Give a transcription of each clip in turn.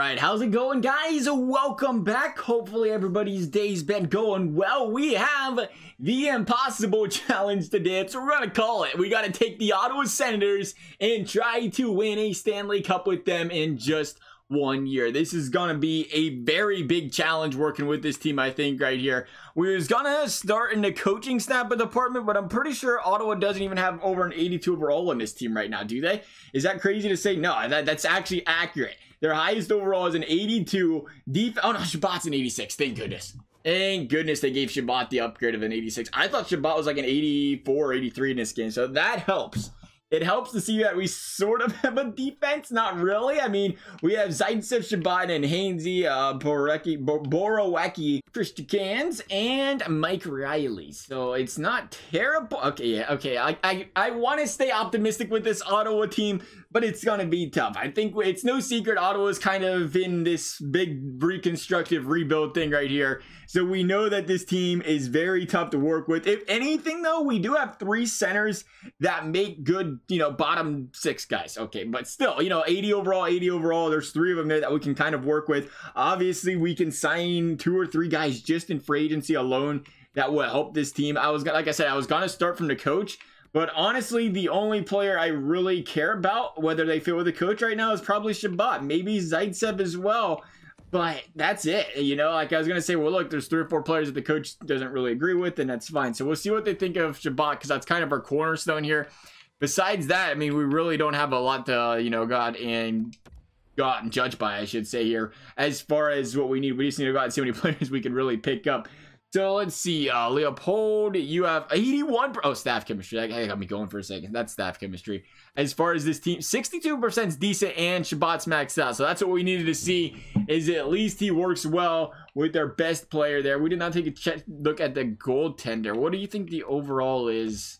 Alright, how's it going, guys? Welcome back. Hopefully everybody's day's been going well. We have the impossible challenge today. That's what we're gonna call it. We gotta take the Ottawa Senators and try to win a Stanley Cup with them in just 1 year. This is gonna be a very big challenge working with this team, I think, right here. We was gonna start in the coaching staff department, but I'm pretty sure Ottawa doesn't even have over an 82 overall on this team right now, do they? Is that crazy to say? No, that's actually accurate. Their highest overall is an 82. Oh no, Shabbat's an 86. Thank goodness. Thank goodness they gave Shabbat the upgrade of an 86. I thought Shabbat was like an 84 or 83 in this game, so that helps. It helps to see that we sort of have a defense. Not really. I mean, we have Zaitsev, Shabbat, and Hainsey, Borowecki, Christians, and Mike Riley. So it's not terrible. Okay, yeah, okay. I want to stay optimistic with this Ottawa team, but it's going to be tough. I think it's no secret Ottawa's kind of in this big reconstructive rebuild thing right here. So we know that this team is very tough to work with. If anything, though, we do have 3 centers that make good, bottom 6 guys. Okay, but still, 80 overall. There's 3 of them there that we can kind of work with. Obviously, we can sign 2 or 3 guys just in free agency alone that will help this team. Like I said, I was going to start from the coach. But honestly, the only player I really care about, whether they fit with the coach right now, is probably Shabbat. Maybe Zaitsev as well. But that's it. Like I was going to say, well, look, there's 3 or 4 players that the coach doesn't really agree with, and that's fine. So we'll see what they think of Shabbat, because that's kind of our cornerstone here. Besides that, I mean, we really don't have a lot to, go out and judge by, I should say here. As far as what we need, we just need to go out and see how many players we can really pick up. So let's see, Leopold, you have 81, staff chemistry, that got me going for a second, that's staff chemistry. As far as this team, 62% is decent, and Shabbat's maxed out, so that's what we needed to see, is at least he works well with their best player there. We did not take a look at the goaltender. What do you think the overall is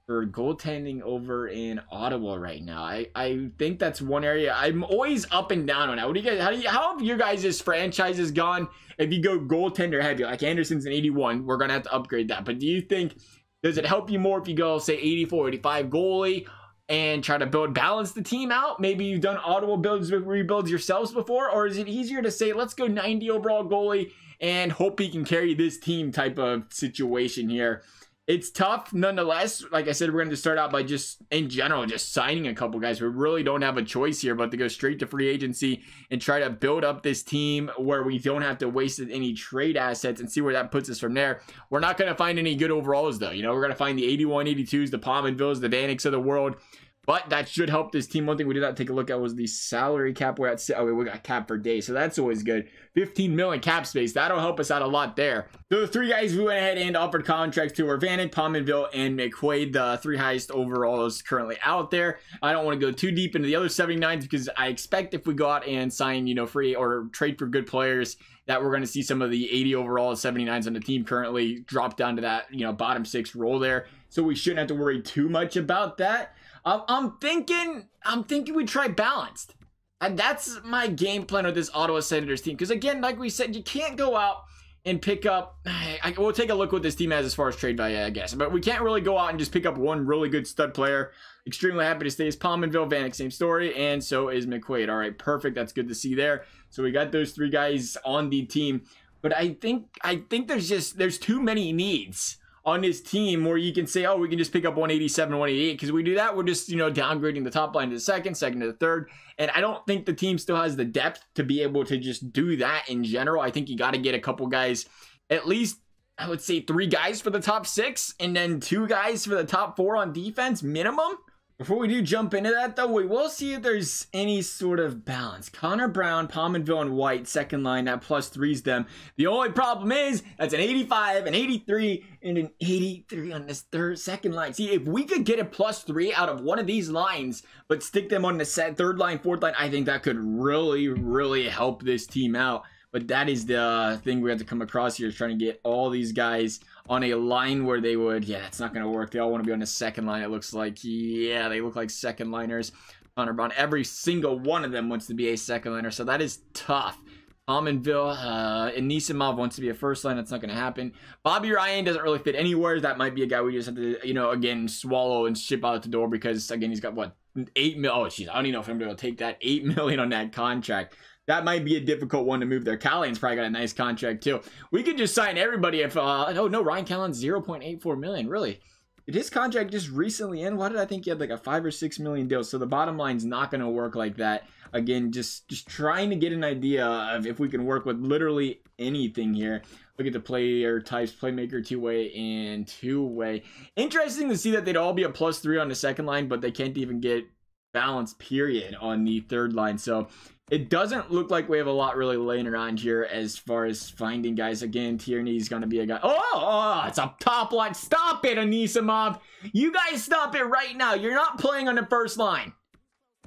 for goaltending over in Ottawa right now? I think that's one area I'm always up and down on that. What do you guys, how have your guys' franchises gone? If you go goaltender heavy, like Anderson's an 81, we're gonna have to upgrade that. But do you think, does it help you more if you go, say, 84, 85 goalie and try to balance the team out? Maybe you've done Ottawa rebuilds yourselves before, or is it easier to say, let's go 90 overall goalie and hope he can carry this team type of situation here? It's tough nonetheless. Like I said, we're going to start out by just signing a couple guys. We really don't have a choice here but to go straight to free agency and try to build up this team where we don't have to waste any trade assets and see where that puts us from there. We're not going to find any good overalls, though. We're going to find the 81, 82s, the Pominvilles, the Vaniks of the world. But that should help this team. One thing we did not take a look at was the salary cap. We're at, we got cap per day, so that's always good. 15 million cap space. That'll help us out a lot there. So the 3 guys we went ahead and offered contracts to are Vanek, Pominville, and McQuaid, the 3 highest overalls currently out there. I don't want to go too deep into the other 79s because I expect if we go out and sign, free or trade for good players, that we're going to see some of the 80 overall 79s on the team currently drop down to that, bottom 6 role there. So we shouldn't have to worry too much about that. I'm thinking we try balanced. And that's my game plan with this Ottawa Senators team. Because again, like we said, you can't go out and pick up... we'll take a look what this team has as far as trade value, I guess. But we can't really go out and just pick up one really good stud player. Extremely happy to stay is Pominville, Vanek, same story. And so is McQuaid. All right, perfect. That's good to see there. So we got those 3 guys on the team. But I think there's too many needs on this team where you can say, oh, we can just pick up 187, 188. Because we do that, we're just, downgrading the top line to the second to the third. And I don't think the team still has the depth to be able to just do that in general. I think you got to get a couple guys, at least, I would say 3 guys for the top 6, and then 2 guys for the top 4 on defense, minimum. Before we do jump into that, though, we will see if there's any sort of balance. Connor Brown, Pominville, and White, second line, that +3's them. The only problem is that's an 85, an 83, and an 83 on this second line. See, if we could get a +3 out of one of these lines, but stick them on the third line, fourth line, I think that could really, really help this team out. But that is the thing we have to come across here, is trying to get all these guys on a line where they would, that's not going to work. They all want to be on the second line, it looks like. Yeah, they look like second liners. Connor Brown, every single one of them wants to be a second liner, so that is tough. Pominville, Anisimov wants to be a first line. That's not going to happen. Bobby Ryan doesn't really fit anywhere. That might be a guy we just have to, again, swallow and ship out the door because, again, he's got, what, 8 million. Oh, jeez, I don't even know if I'm going to take that. 8 million on that contract. that might be a difficult one to move there. Callahan's probably got a nice contract too. We could just sign everybody if, oh no, Ryan Callahan's 0.84 million, really? Did his contract just recently end? Why did I think he had like a 5 or 6 million deal? So the bottom line's not going to work like that. Again, just trying to get an idea of if we can work with literally anything here. Look at the player types, playmaker, two-way, and two-way. Interesting to see that they'd all be a +3 on the second line, but they can't even get balance, period, on the third line. So it doesn't look like we have a lot really laying around here as far as finding guys. Again, Tierney's going to be a guy. Oh, it's a top line. Stop it, Anisimov. You guys stop it right now. You're not playing on the first line.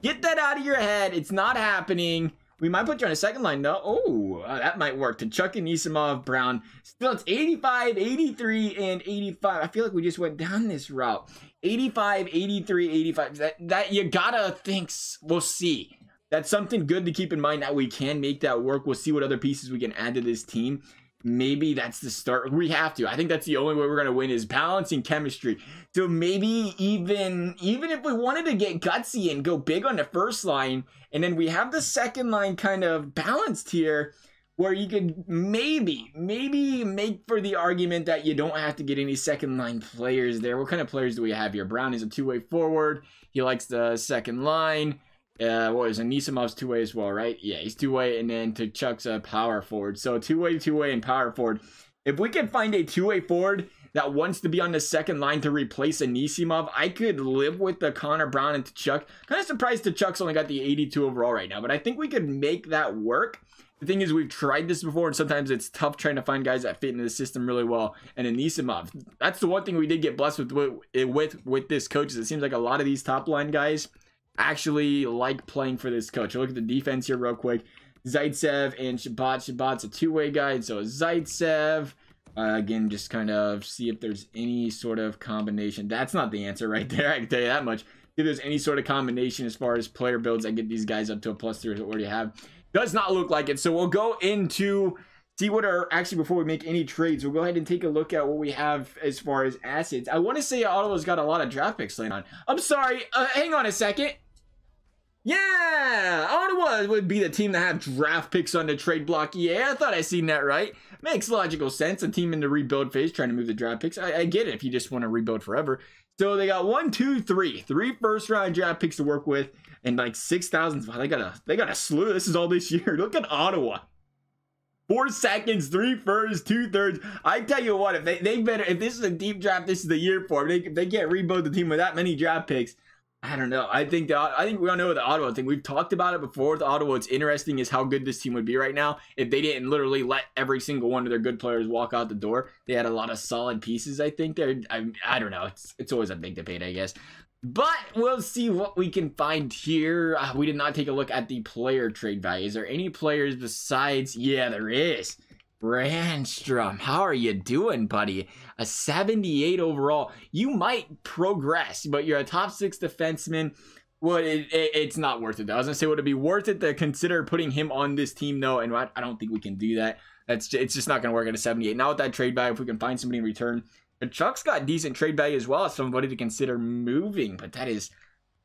Get that out of your head. It's not happening. We might put you on a second line, though. Oh, that might work. To Chuck, Anisimov, Brown. Still, it's 85, 83, and 85. I feel like we just went down this route. 85, 83, 85. That you gotta think. We'll see. That's something good to keep in mind, that we can make that work. We'll see what other pieces we can add to this team. Maybe that's the start. We have to. I think that's the only way we're going to win, is balancing chemistry. So maybe even if we wanted to get gutsy and go big on the first line, and then we have the second line kind of balanced here, where you could maybe make for the argument that you don't have to get any second line players there. What kind of players do we have here? Brown is a two-way forward. He likes the second line. What is Anisimov's two-way as well, right? Yeah, he's two-way, and then to Chuck's a power forward. So two-way, and power forward. If we can find a two-way forward that wants to be on the second line to replace Anisimov, I could live with the Connor Brown and Tkachuk. Kind of surprised Tkachuk's only got the 82 overall right now, but I think we could make that work. The thing is, we've tried this before, and sometimes it's tough trying to find guys that fit into the system really well. And Anisimov, that's the one thing we did get blessed with this coach. Is it seems like a lot of these top line guys actually like playing for this coach. Look at the defense here real quick. Zaitsev and Shabbat. Shabbat's a two-way guy, and so is Zaitsev. Again, just kind of see if there's any sort of combination. That's not the answer right there, I can tell you that much. If there's any sort of combination as far as player builds that get these guys up to a +3 that we already have. Does not look like it. So we'll go into see what are actually, before we make any trades, we'll go ahead and take a look at what we have as far as assets. I want to say Ottawa's got a lot of draft picks laying on. I'm sorry, hang on a second. Yeah, Ottawa would be the team to have draft picks on the trade block. Yeah, I thought I seen that right. Makes logical sense. A team in the rebuild phase trying to move the draft picks. I get it if you just want to rebuild forever. So they got 1, 2, 3 first-round draft picks to work with, and like 6,000. Wow, they got a slew. This is all this year. Look at Ottawa. 4 seconds, 3 firsts, 2 thirds. I tell you what, if they better, if this is a deep draft, this is the year for them. If they can't rebuild the team with that many draft picks, I don't know. I think we all know the Ottawa thing. We've talked about it before with Ottawa. What's interesting is how good this team would be right now if they didn't literally let every single one of their good players walk out the door. They had a lot of solid pieces, I think. I don't know. It's always a big debate, I guess. But we'll see what we can find here. We did not take a look at the player trade value. Is there any players besides? Yeah, there is. Brandstrom, how are you doing, buddy? A 78 overall. You might progress, but you're a top 6 defenseman. Well, it's not worth it, though. I was going to say, would it be worth it to consider putting him on this team, though? And I don't think we can do that. It's just not going to work at a 78. Now with that trade value, if we can find somebody in return. But Chuck's got decent trade value as well as somebody to consider moving. But that is...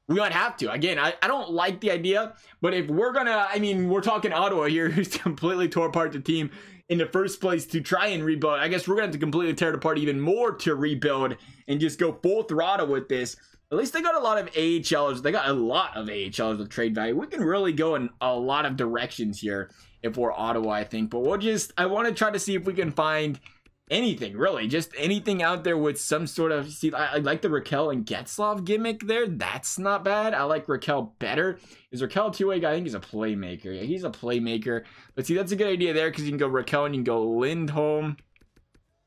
we might have to. Again, I don't like the idea, but if we're gonna, I mean, we're talking Ottawa here, who's completely tore apart the team in the first place to try and rebuild. I guess we're gonna have to completely tear it apart even more to rebuild and just go full throttle with this. At least they got a lot of AHLers. They got a lot of AHLers with trade value. We can really go in a lot of directions here if we're Ottawa, I think. But I want to try to see if we can find anything, really, just anything out there with some sort of, see, I like the Raquel and Getzlaf gimmick there. That's not bad. I like Raquel better. Is Raquel a two-way guy? I think he's a playmaker. Yeah, he's a playmaker. But see, that's a good idea there, because you can go Raquel and you can go Lindholm,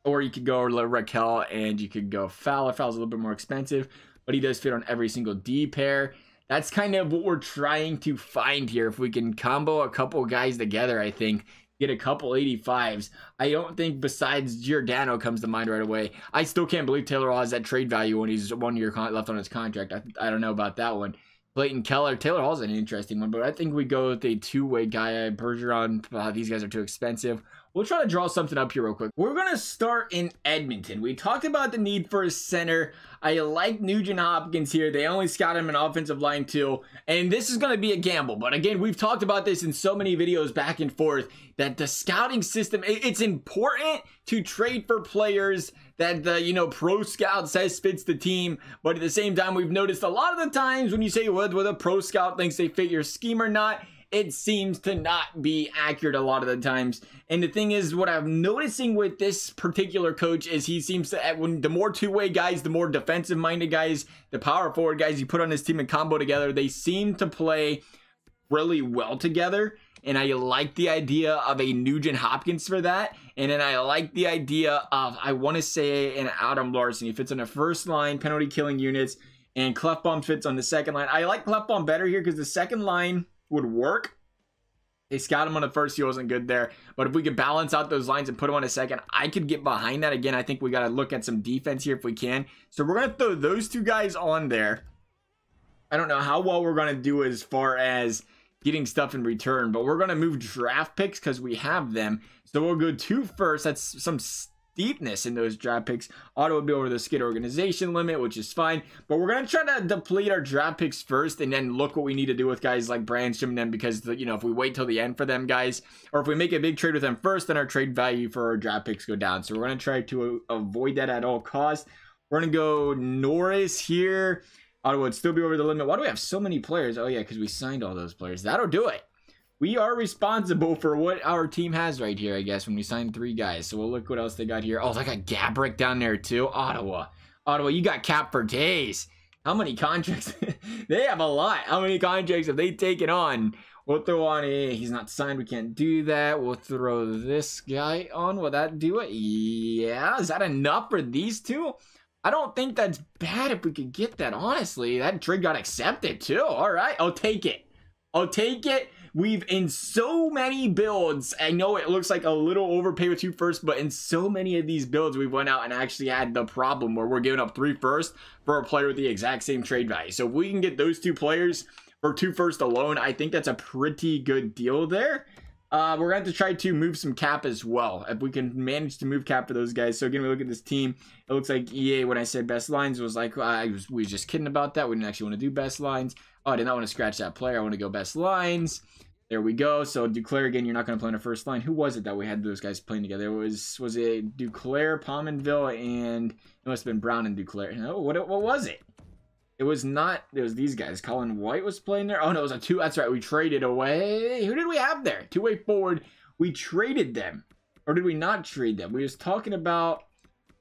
or you could go Raquel and you could go Fowler. Fowler's a little bit more expensive, but he does fit on every single D pair. That's kind of what we're trying to find here. If we can combo a couple guys together, I think, get a couple 85s. I don't think besides Giordano comes to mind right away. I still can't believe Taylor Hall has that trade value when he's 1 year left on his contract. I don't know about that one. Clayton Keller. Taylor Hall's an interesting one, but I think we go with a two-way guy. Bergeron, these guys are too expensive. we'll try to draw something up here real quick. We're going to start in Edmonton. We talked about the need for a center. I like Nugent Hopkins here. They only scout him an offensive line too. And this is going to be a gamble. But again, we've talked about this in so many videos back and forth that the scouting system, it's important to trade for players that the, pro scout says fits the team. But at the same time, we've noticed a lot of the times when you say whether a pro scout thinks they fit your scheme or not, it seems to not be accurate a lot of the times. And the thing is, what I'm noticing with this particular coach is he seems to, when the more two-way guys, the more defensive-minded guys, the power forward guys you put on his team and combo together, they seem to play really well together. And I like the idea of a Nugent Hopkins for that. And then I like the idea of, I want to say, an Adam Larson. He fits on the first line, penalty killing units, and Clefbaum fits on the second line. I like Clefbaum better here because the second line would work. They scout him on the first, he wasn't good there. But if we could balance out those lines and put him on a second, I could get behind that. Again, I think we got to look at some defense here if we can. So we're going to throw those two guys on there. I don't know how well we're going to do as far as getting stuff in return, but we're going to move draft picks because we have them. So we'll go 2 first. That's some steepness in those draft picks. Ottawa will be over the skid organization limit, which is fine. But we're going to try to deplete our draft picks first and then look what we need to do with guys like Brandstrom and them, because, if we wait till the end for them guys, or if we make a big trade with them first, then our trade value for our draft picks go down. So we're going to try to avoid that at all costs. We're going to go Norris here. Ottawa would still be over the limit. Why do we have so many players? Oh, yeah, because we signed all those players. That'll do it. We are responsible for what our team has right here, I guess, when we signed 3 guys. So we'll look what else they got here. Oh, they got Gabrick down there, too. Ottawa, you got cap for days. How many contracts? They have a lot. How many contracts have they taken on? We'll throw on he's not signed. We can't do that. We'll throw this guy on. Will that do it? Yeah. Is that enough for these two? I don't think that's bad if we could get that, honestly. That trade got accepted, too. All right. I'll take it. We've, in so many builds, I know it looks like a little overpay with 2 firsts, but in so many of these builds, we've went out and actually had the problem where we're giving up 3 firsts for a player with the exact same trade value. So if we can get those 2 players for 2 firsts alone, I think that's a pretty good deal there. We're going to have to try to move some cap as well, if we can manage to move cap for those guys. So again, we look at this team. It looks like EA, when I said best lines, was like, we were just kidding about that. We didn't actually want to do best lines. Oh, I did not want to scratch that player. I want to go best lines. There we go. So Duclair, again, you're not going to play on the first line. Who was it that we had those guys playing together? Was it Duclair, Pominville, and it must have been Brown and Duclair. No, what was it? It was not, it was these guys. Colin White was playing there. Oh, no, it was a 2. That's right. We traded away. Who did we have there? 2-way forward. We traded them. Or did we not trade them? We was talking about,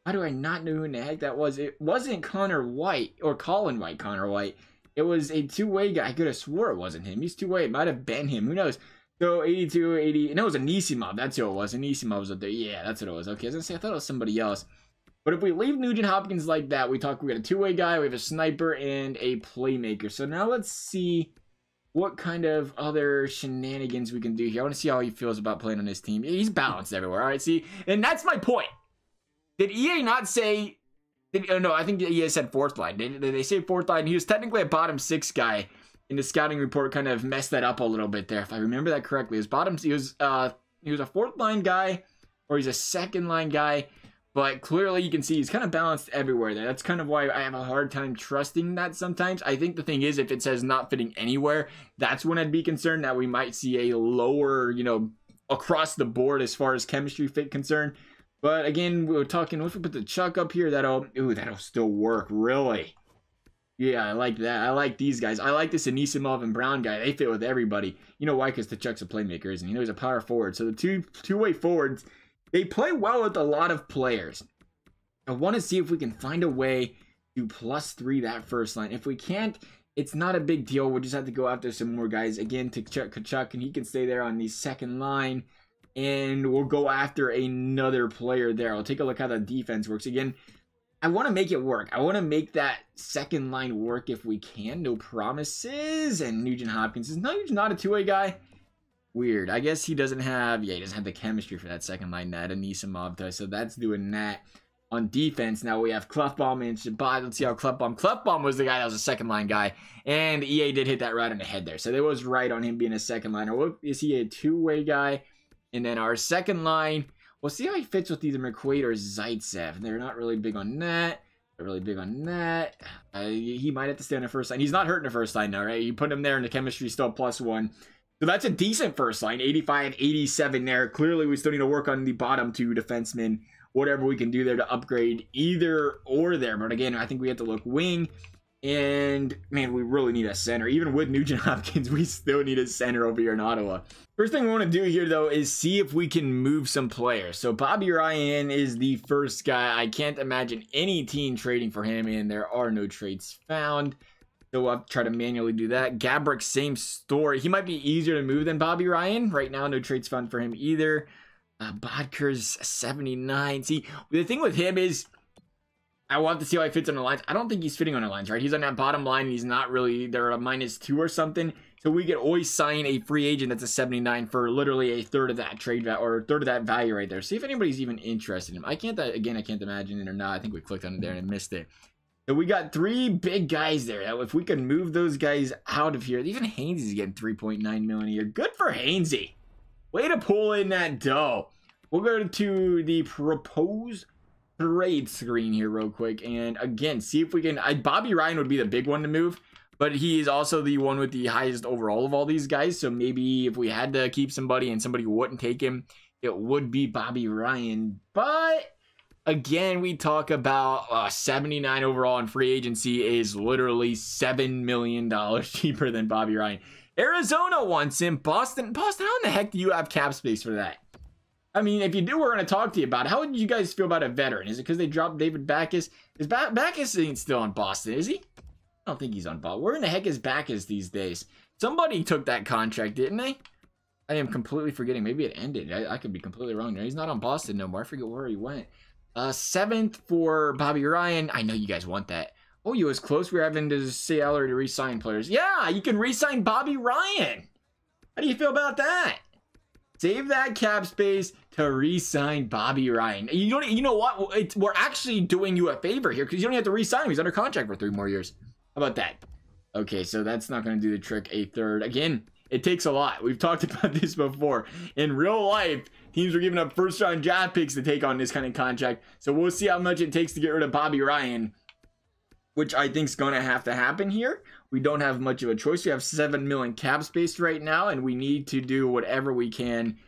why do I not know who in the heck that was? It wasn't Connor White or Colin White, Connor White. It was a 2-way guy. I could have swore it wasn't him. He's 2-way. It might have been him. Who knows? So 82, 80. No, it was Anisimov. That's who it was. Anisimov was up there. Yeah, that's what it was. Okay, I was going to say, I thought it was somebody else. But if we leave Nugent Hopkins like that, we got a 2-way guy, we have a sniper, and a playmaker. So now let's see what kind of other shenanigans we can do here. I want to see how he feels about playing on this team. He's balanced everywhere, all right? See, and that's my point. Did EA not say... no, I think EA said 4th line. Did they say 4th line? He was technically a bottom 6 guy. In the scouting report, kind of messed that up a little bit there, if I remember that correctly. He was a 4th line guy, or he's a 2nd line guy. But clearly you can see he's kind of balanced everywhere there. That's kind of why I have a hard time trusting that sometimes. I think the thing is, if it says not fitting anywhere, that's when I'd be concerned that we might see a lower, across the board as far as chemistry fit concerned. But again, we were talking, if we put the Chuck up here, that'll still work, really. Yeah, I like that. I like these guys. I like this Anisimov and Brown guy. They fit with everybody. You know why? Because the Chuck's a playmaker, isn't he? He's a power forward. So the two-way forwards, they play well with a lot of players. I want to see if we can find a way to +3 that first line. If we can't, it's not a big deal. We'll just have to go after some more guys. Again, to Kachuk, and he can stay there on the 2nd line. And we'll go after another player there. I'll take a look how the defense works. Again, I want to make it work. I want to make that 2nd line work if we can. No promises. And Nugent Hopkins is not a 2-way guy. Weird. I guess he doesn't have, he doesn't have the chemistry for that 2nd line net. Anisimov does, so that's doing that. On defense, now we have Clefbaum and Shabbat. Let's see how Clefbaum was the guy that was a 2nd line guy. And EA did hit that right on the head there. So they was right on him being a 2nd liner. Is he a 2-way guy? And then our second line, we'll see how he fits with either McQuaid or Zaitsev. They're not really big on that. They're really big on that. He might have to stay on the first line. He's not hurting the first line now, right? You put him there and the chemistry still +1. So that's a decent first line, 85, 87 there. Clearly, we still need to work on the bottom 2 defensemen, whatever we can do there to upgrade either or there. But again, I think we have to look wing. And, man, we really need a center. Even with Nugent Hopkins, we still need a center over here in Ottawa. First thing we want to do here, though, is see if we can move some players. So Bobby Ryan is the first guy. I can't imagine any team trading for him, and there are no trades found. So we'll have to try to manually do that. Gabrick, same story. He might be easier to move than Bobby Ryan. Right now, no trades found for him either. Bodker's 79. See, the thing with him is, I want to see how he fits on the lines. I don't think he's fitting on the lines, right? He's on that bottom line, and he's not really. They're a -2 or something. So we could always sign a free agent that's a 79 for literally a third of that trade value, or a third of that value right there. See if anybody's even interested in him. I can't imagine it or not. I think we clicked on it there and missed it. So we got 3 big guys there. Now, if we can move those guys out of here, even Hainsey's getting 3.9 million a year. Good for Hainsey. Way to pull in that dough. We'll go to the proposed trade screen here real quick, and again, see if we can. Bobby Ryan would be the big one to move, but he is also the one with the highest overall of all these guys. So maybe if we had to keep somebody and somebody wouldn't take him, it would be Bobby Ryan. But again, we talk about 79 overall in free agency is literally $7 million cheaper than Bobby Ryan. Arizona wants him. Boston, how in the heck do you have cap space for that? I mean, if you do, we're going to talk to you about it. How would you guys feel about a veteran? Is it because they dropped David Backes? Is Backes ain't still on Boston, is he? I don't think he's on Boston. Where in the heck is Backes these days? Somebody took that contract, didn't they? I am completely forgetting. Maybe it ended. I could be completely wrong. He's not on Boston no more. I forget where he went. 7th for Bobby Ryan. I know you guys want that. Oh, you was close. We're having to say Aller to re-sign players. Yeah, you can re-sign Bobby Ryan. How do you feel about that? Save that cap space to re-sign Bobby Ryan. You know what? We're actually doing you a favor here because you don't have to re-sign him. He's under contract for 3 more years. How about that? Okay, so that's not going to do the trick. A third. Again, it takes a lot. We've talked about this before. In real life, teams are giving up first-round draft picks to take on this kind of contract. So we'll see how much it takes to get rid of Bobby Ryan, which I think is going to have to happen here. We don't have much of a choice. We have $7 million cap space right now, and we need to do whatever we can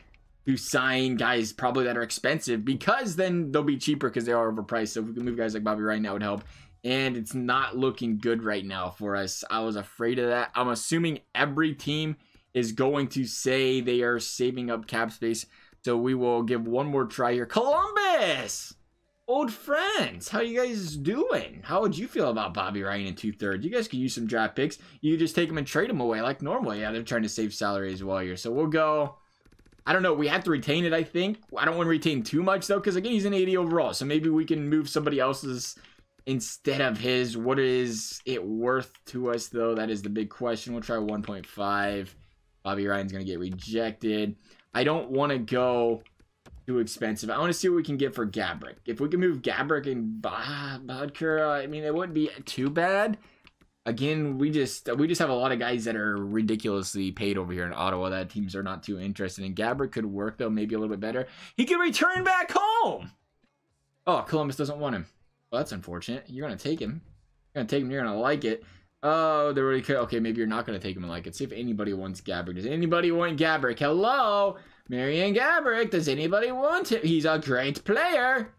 to sign guys probably that are expensive, because then they'll be cheaper because they are overpriced. So if we can move guys like Bobby Ryan, that would help. And it's not looking good right now for us. I was afraid of that. I'm assuming every team is going to say they are saving up cap space. So we will give one more try here. Columbus! Old friends, how you guys doing? How would you feel about Bobby Ryan in 2/3? You guys could use some draft picks. You could just take them and trade them away like normal. Yeah, they're trying to save salary as well here. So we'll go. I don't know. We have to retain it, I think. I don't want to retain too much, though, because, again, he's an 80 overall. So maybe we can move somebody else's instead of his. What is it worth to us, though? That is the big question. We'll try 1.5. Bobby Ryan's going to get rejected. I don't want to go too expensive. I want to see what we can get for Gabrick. If we can move Gabrick and Bodker, I mean, it wouldn't be too bad. Again, we just have a lot of guys that are ridiculously paid over here in Ottawa that teams are not too interested in. Gabrick could work, though, maybe a little bit better. He could return back home. Oh, Columbus doesn't want him. Well, that's unfortunate. You're going to take him. You're going to take him. You're going to like it. Oh, they really could. Okay, maybe you're not going to take him and like it. See if anybody wants Gabrick. Does anybody want Gabrick? Hello? Marian Gabrick. Does anybody want him? He's a great player.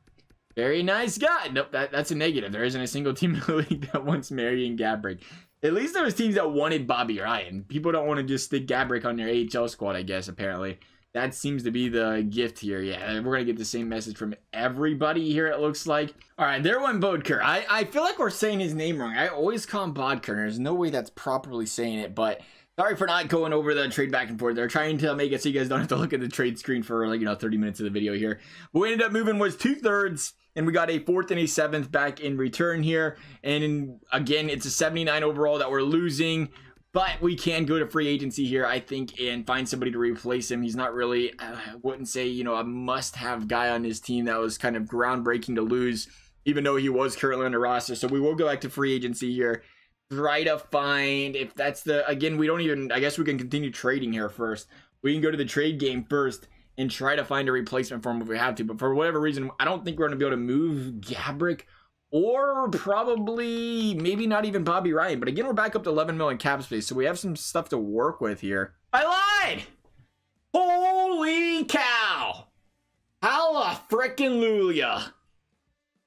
Very nice guy. Nope, that's a negative. There isn't a single team in the league that wants Marian Gabrick. At least there was teams that wanted Bobby Ryan. People don't want to just stick Gabrick on their AHL squad, I guess, apparently. That seems to be the gift here. Yeah, we're going to get the same message from everybody here, it looks like. All right, there went Bodker. I feel like we're saying his name wrong. I always call him Bodker. There's no way that's properly saying it, but sorry for not going over the trade back and forth. They're trying to make it so you guys don't have to look at the trade screen for, like, 30 minutes of the video here. What we ended up moving was 2/3, and we got a 4th and a 7th back in return here. And again, it's a 79 overall that we're losing. But we can go to free agency here, I think, and find somebody to replace him. He's not really, I wouldn't say, a must-have guy on his team that was kind of groundbreaking to lose, even though he was currently on the roster. So we will go back to free agency here. Try to find, if that's the, again, we don't even, I guess we can continue trading here first. We can go to the trade game first and try to find a replacement for him if we have to. But for whatever reason, I don't think we're going to be able to move Gabrick or probably maybe not even Bobby Ryan. But again, we're back up to 11 million cap space, so we have some stuff to work with here. I lied! Holy cow! Halla frickin' Lulia.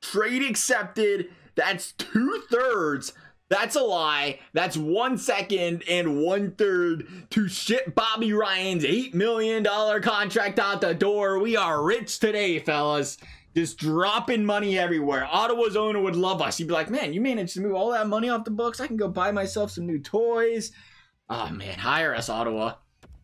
Trade accepted. That's 2/3. That's a lie. That's 1 second and 1/3 to ship Bobby Ryan's $8 million contract out the door. We are rich today, fellas. Just dropping money everywhere. Ottawa's owner would love us. He'd be like, man, you managed to move all that money off the books. I can go buy myself some new toys. Oh, man, hire us, Ottawa.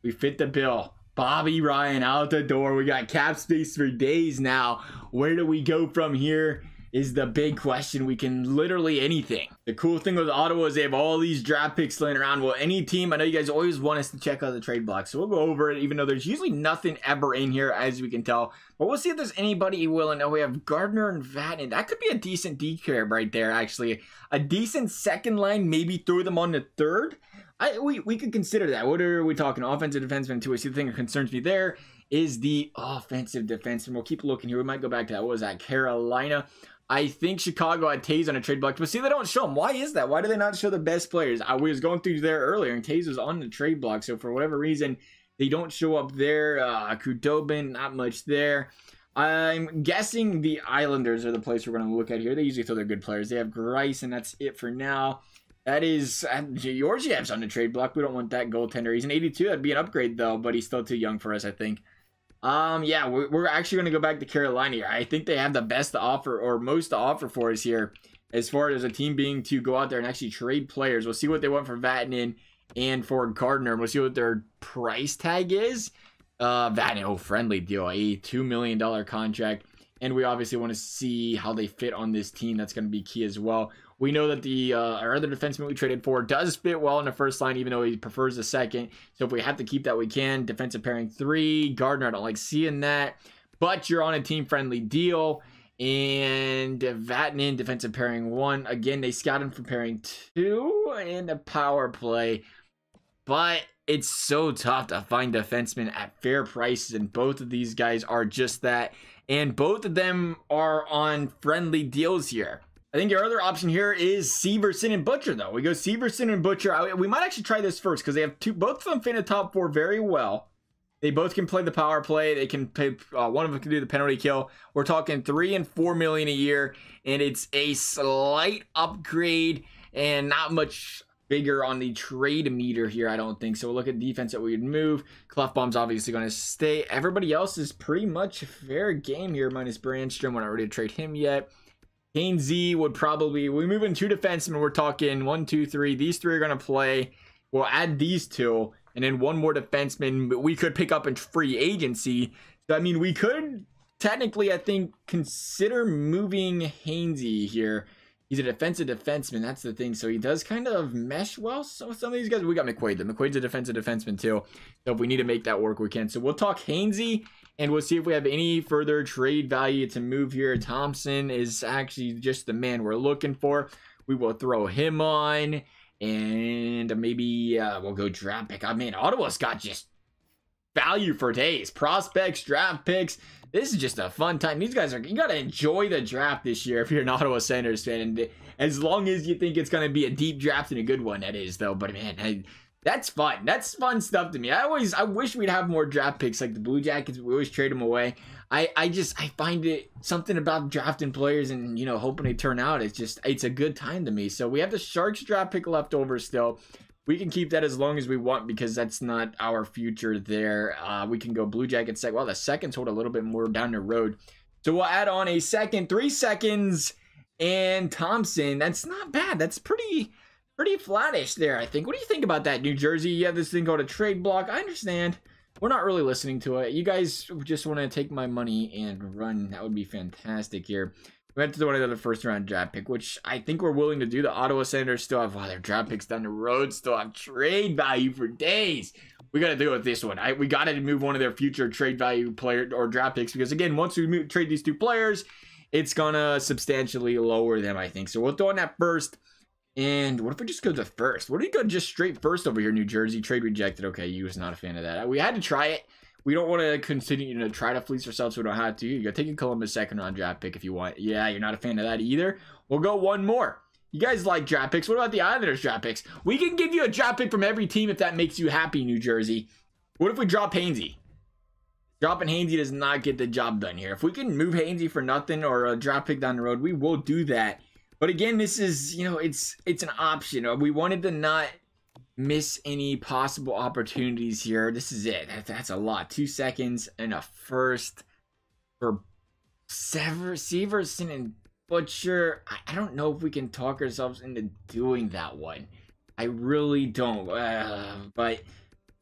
We fit the bill. Bobby Ryan out the door. We got cap space for days now. Where do we go from here is the big question. We can literally anything. The cool thing with Ottawa is they have all these draft picks laying around. Well, any team, I know you guys always want us to check out the trade block, so we'll go over it, even though there's usually nothing ever in here, as we can tell. But we'll see if there's anybody willing. Now we have Gardner and Vatanen. That could be a decent decare right there, actually. A decent second line, maybe throw them on the third. We could consider that. What are we talking? Offensive defenseman too. I see the thing that concerns me there is the offensive defenseman. We'll keep looking here. We might go back to that. What was that? Carolina. I think Chicago had Taze on a trade block, but see, they don't show them. Why is that? Why do they not show the best players? I was going through there earlier, and Taze was on the trade block, so for whatever reason, they don't show up there. Kudobin, not much there. I'm guessing the Islanders are the place we're going to look at here. They usually throw their good players. They have Grice, and that's it for now. That is Georgiev's on the trade block. We don't want that goaltender. He's an 82. That'd be an upgrade, though, but he's still too young for us, I think. Yeah, we're actually going to go back to Carolina here. I think they have the best to offer, or most to offer for us here, as far as a team being to go out there and actually trade players. We'll see what they want for Vatanen and for Gardner. We'll see what their price tag is. Vatanen, friendly deal, a $2 million contract. And we obviously want to see how they fit on this team. That's going to be key as well. We know that our other defenseman we traded for does fit well in the first line, even though he prefers the second. So if we have to keep that, we can. Defensive pairing 3. Gardner, I don't like seeing that. But you're on a team-friendly deal. And Vatanen, defensive pairing 1. Again, they scout him for pairing 2 and a power play. But it's so tough to find defensemen at fair prices. And both of these guys are just that. And both of them are on friendly deals here. I think your other option here is Severson and Butcher, though. We go Severson and Butcher. We might actually try this first because they have both of them fit in the top 4 very well. They both can play the power play. They can play, one of them can do the penalty kill. We're talking $3 and $4 million a year, and it's a slight upgrade and not much bigger on the trade meter here, I don't think. So we'll look at defense that we would move. Clefbaum's obviously going to stay. Everybody else is pretty much fair game here, minus Brandstrom. We're not ready to trade him yet. Kane Z would probably, we move in 2 defensemen. We're talking 1, 2, 3. These 3 are going to play. We'll add these 2, and then 1 more defenseman. But we could pick up in free agency. So, I mean, we could technically, I think, consider moving Hainsey here. He's a defensive defenseman. That's the thing. So he does kind of mesh well. So some of these guys, we got McQuaid. McQuaid's a defensive defenseman too. So if we need to make that work, we can. So we'll talk Hainsey, and we'll see if we have any further trade value to move here. Thompson is actually just the man we're looking for. We will throw him on, and maybe we'll go draft pick. I mean, Ottawa's got just value for days. Prospects, draft picks. This is just a fun time. These guys you got to enjoy the draft this year if you're an Ottawa Senators fan. And as long as you think it's going to be a deep draft and a good one, that is, though. But, man, that's fun. That's fun stuff to me. I wish we'd have more draft picks like the Blue Jackets. We always trade them away. I find it something about drafting players and, hoping they turn out. It's a good time to me. So we have the Sharks draft pick left over still. We can keep that as long as we want because that's not our future there. We can go Blue Jackets second. Well, the seconds hold a little bit more down the road. So we'll add on a second, 3 seconds, and Thompson. That's not bad. That's pretty flattish there, I think. What do you think about that, New Jersey? You have this thing called a trade block. I understand. We're not really listening to it. You guys just want to take my money and run. That would be fantastic here. We have to do another first-round draft pick, which I think we're willing to do. The Ottawa Senators still have their draft picks down the road, still have trade value for days. We got to deal with this one. We got to move one of their future trade value player or draft picks because, again, once we trade these 2 players, it's going to substantially lower them, I think. So we'll throw in that first. And what if we just go to first? What if we go just straight first over here, New Jersey? Trade rejected. Okay, you was not a fan of that. We had to try it. We don't want to continue to try to fleece ourselves so we don't have to. You got to take a Columbus second round draft pick if you want. Yeah, you're not a fan of that either. We'll go one more. You guys like draft picks. What about the Islanders draft picks? We can give you a draft pick from every team if that makes you happy, New Jersey. What if we drop Hainsey? Dropping Hainsey does not get the job done here. If we can move Hainsey for nothing or a draft pick down the road, we will do that. But again, this is, you know, it's an option. We wanted to not miss any possible opportunities here. This is it. That's a lot. 2 seconds and a first for Severson and Butcher. I don't know if we can talk ourselves into doing that one. I really don't. But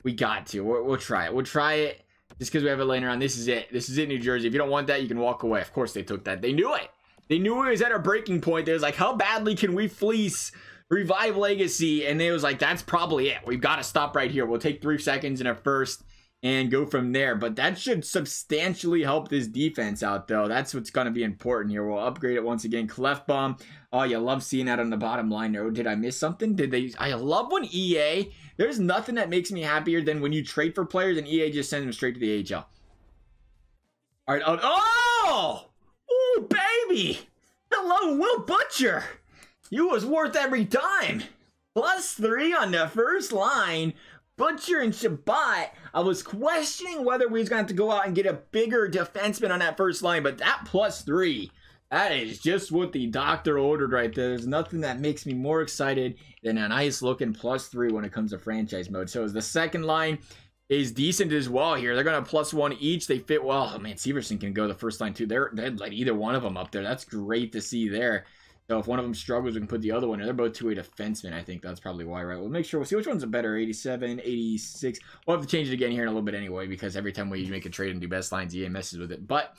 we got to. We'll try it. We'll try it just because we have it laying around. This is it. This is it, New Jersey. If you don't want that, you can walk away. Of course they took that. They knew it. They knew it was at our breaking point. They was like, how badly can we fleece Revive Legacy? And they was like, that's probably it. We've got to stop right here. We'll take 3 seconds and a first and go from there. But that should substantially help this defense out, though. That's what's going to be important here. We'll upgrade it once again. Clefbaum. Oh, you love seeing that on the bottom line there. Did I miss something? I love when EA, there's nothing that makes me happier than when you trade for players and EA just sends them straight to the AHL. All right. Oh! Oh, baby! Hello, Will Butcher! You was worth every time. +3 on the first line. Butcher and Shabbat. I was questioning whether we was going to have to go out and get a bigger defenseman on that first line, but that +3, that is just what the doctor ordered right there. There's nothing that makes me more excited than a nice looking +3 when it comes to franchise mode. So as the second line is decent as well here. They're going to +1 each. They fit well. Oh, man, Severson can go the first line too. They'd let either one of them up there. That's great to see there. So if one of them struggles, we can put the other one in. They're both two-way defensemen. I think that's probably why, right? We'll make sure. We'll see which one's a better. 87, 86. We'll have to change it again here in a little bit anyway, because every time we make a trade and do best lines, EA messes with it. But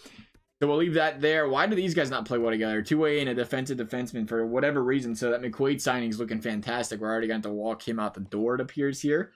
so we'll leave that there. Why do these guys not play well together? Two-way and a defensive defenseman for whatever reason. So that McQuaid signing is looking fantastic. We're already going to walk him out the door, it appears here.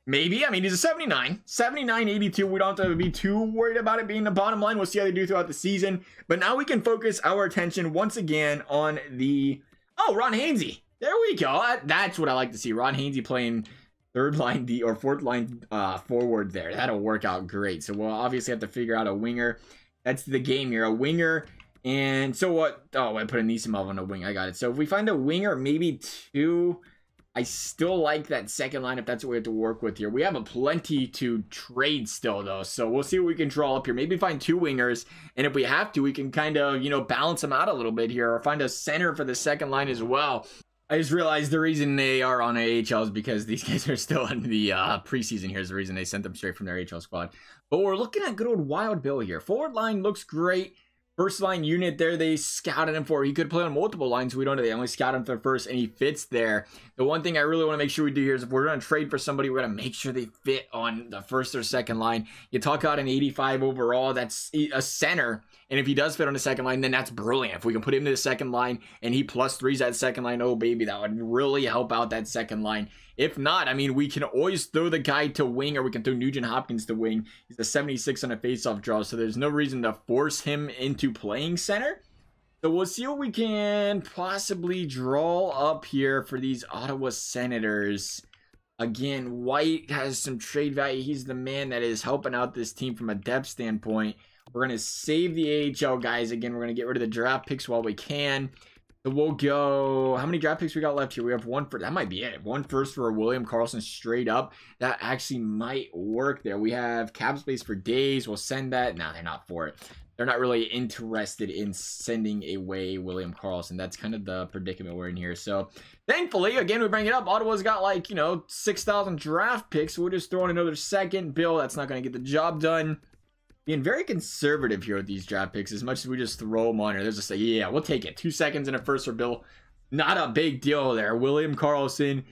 Maybe. I mean, he's a 79. 79, 82. We don't have to be too worried about it being the bottom line. We'll see how they do throughout the season. But now we can focus our attention once again on the... Oh, Ron Hainsey. There we go. That's what I like to see. Ron Hainsey playing third line D or fourth line forward there. That'll work out great. So we'll obviously have to figure out a winger. That's the game here. A winger. And so what? Oh, I put a Nisimov on a wing. I got it. So if we find a winger, maybe 2... I still like that second line if that's what we have to work with here. We have a plenty to trade still, though. So we'll see what we can draw up here. Maybe find 2 wingers. And if we have to, we can kind of, you know, balance them out a little bit here. Or find a center for the second line as well. I just realized the reason they are on AHL is because these guys are still in the preseason. Here's the reason they sent them straight from their AHL squad. But we're looking at good old Wild Bill here. Forward line looks great. First line unit there, they scouted him for. He could play on multiple lines. We don't know. They only scout him for first, and he fits there. The one thing I really want to make sure we do here is if we're going to trade for somebody, we're going to make sure they fit on the first or second line. You talk about an 85 overall, that's a center. And if he does fit on the second line, then that's brilliant. If we can put him to the second line and he +3s that second line, oh baby, that would really help out that second line. If not, I mean, we can always throw the guy to wing, or we can throw Nugent Hopkins to wing. He's a 76 on a faceoff draw, so there's no reason to force him into playing center. So we'll see what we can possibly draw up here for these Ottawa Senators. Again, White has some trade value. He's the man that is helping out this team from a depth standpoint. We're going to save the AHL guys. Again, we're going to get rid of the draft picks while we can. So we'll go, how many draft picks we got left here? We have 1 for, that might be it. 1 first for William Karlsson straight up. That actually might work there. We have cap space for days. We'll send that. No, they're not for it. They're not really interested in sending away William Karlsson. That's kind of the predicament we're in here. So thankfully, again, we bring it up. Ottawa's got like, you know, 6,000 draft picks. So we'll just throw in another second bill. That's not going to get the job done. Being very conservative here with these draft picks, as much as we just throw them on here. There's just a, yeah, we'll take it. 2 seconds and a first for Bill. Not a big deal there. William Karlsson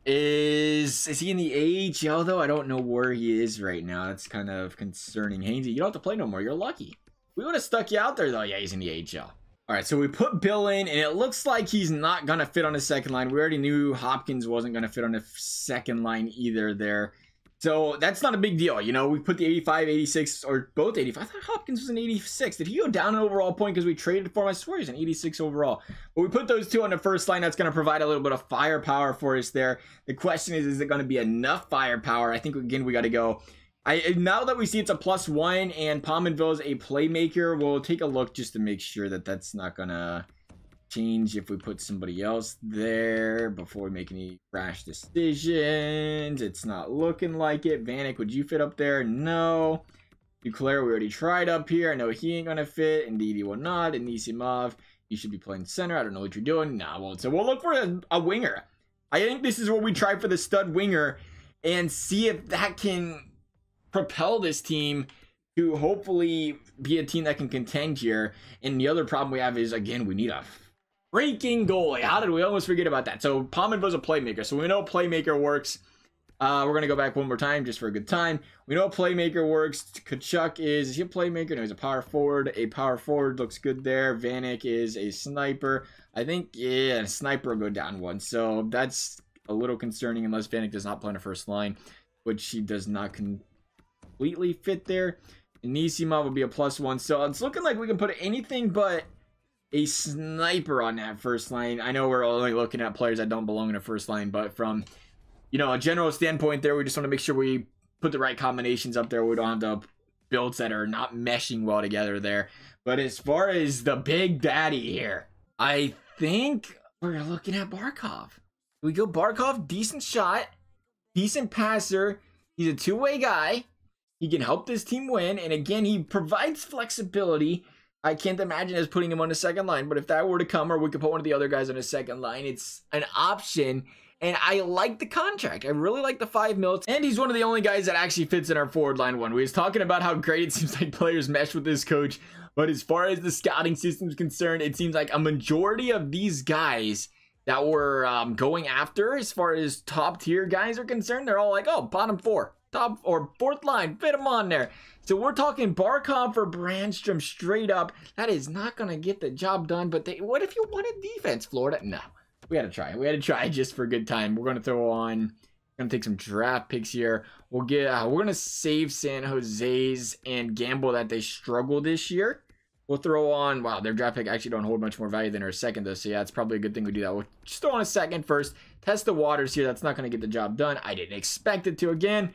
is he in the AHL though? I don't know where he is right now. That's kind of concerning. Hainsey, you don't have to play no more. You're lucky. We would have stuck you out there though. Yeah, he's in the AHL. All right, so we put Bill in, and it looks like he's not going to fit on the second line. We already knew Hopkins wasn't going to fit on the second line either there. So that's not a big deal. You know, we put the 85, 86, or both 85. I thought Hopkins was an 86. Did he go down an overall point because we traded for him? I swear he's an 86 overall. But we put those 2 on the first line. That's going to provide a little bit of firepower for us there. The question is it going to be enough firepower? I think, again, we got to go Now that we see it's a +1 and Pominville's a playmaker, we'll take a look just to make sure that that's not gonna change if we put somebody else there before we make any rash decisions. It's not looking like it. Vanek, would you fit up there? No. Duclair, we already tried up here. I know he ain't gonna fit. Indeed, he will not. And Nisimov, you should be playing center. I don't know what you're doing. Nah, well, so we'll look for a winger. I think this is where we try for the stud winger and see if that can propel this team to hopefully be a team that can contend here. And the other problem we have is, again, we need a freaking goalie. How did we almost forget about that? So Pominville's a playmaker, so we know playmaker works. We're gonna go back one more time just for a good time. We know playmaker works. Kachuk is he a playmaker? No, he's a power forward. A power forward looks good there. Vanek is a sniper. I think, yeah, a sniper will go down one. So that's a little concerning unless Vanek does not play on the first line, which he does not completely fit there. Anisimov will be a +1. So it's looking like we can put anything but a sniper on that first line. I know we're only looking at players that don't belong in the first line, but from, you know, a general standpoint there, we just want to make sure we put the right combinations up there. We don't have the builds that are not meshing well together there. But as far as the big daddy here, I think we're looking at Barkov. We go Barkov, decent shot, decent passer. He's a two-way guy. He can help this team win. And again, he provides flexibility. I can't imagine us putting him on the second line, but if that were to come, or we could put one of the other guys on the second line, it's an option. And I like the contract. I really like the 5 mils. And he's one of the only guys that actually fits in our forward line one. We was talking about how great it seems like players mesh with this coach. But as far as the scouting system is concerned, it seems like a majority of these guys that we're going after, as far as top tier guys are concerned, they're all like, oh, bottom 4, top or fourth line, fit them on there. So we're talking Barkov for Brandstrom straight up. That is not going to get the job done. But what if you wanted defense, Florida? No. We had to try. We had to try just for a good time. We're going to throw on, going to take some draft picks here. We're going to save San Jose's and gamble that they struggle this year. We'll throw on, wow, their draft pick actually don't hold much more value than our second though. So yeah, it's probably a good thing we do that. We'll just throw on a second first. Test the waters here. That's not going to get the job done. I didn't expect it to. Again,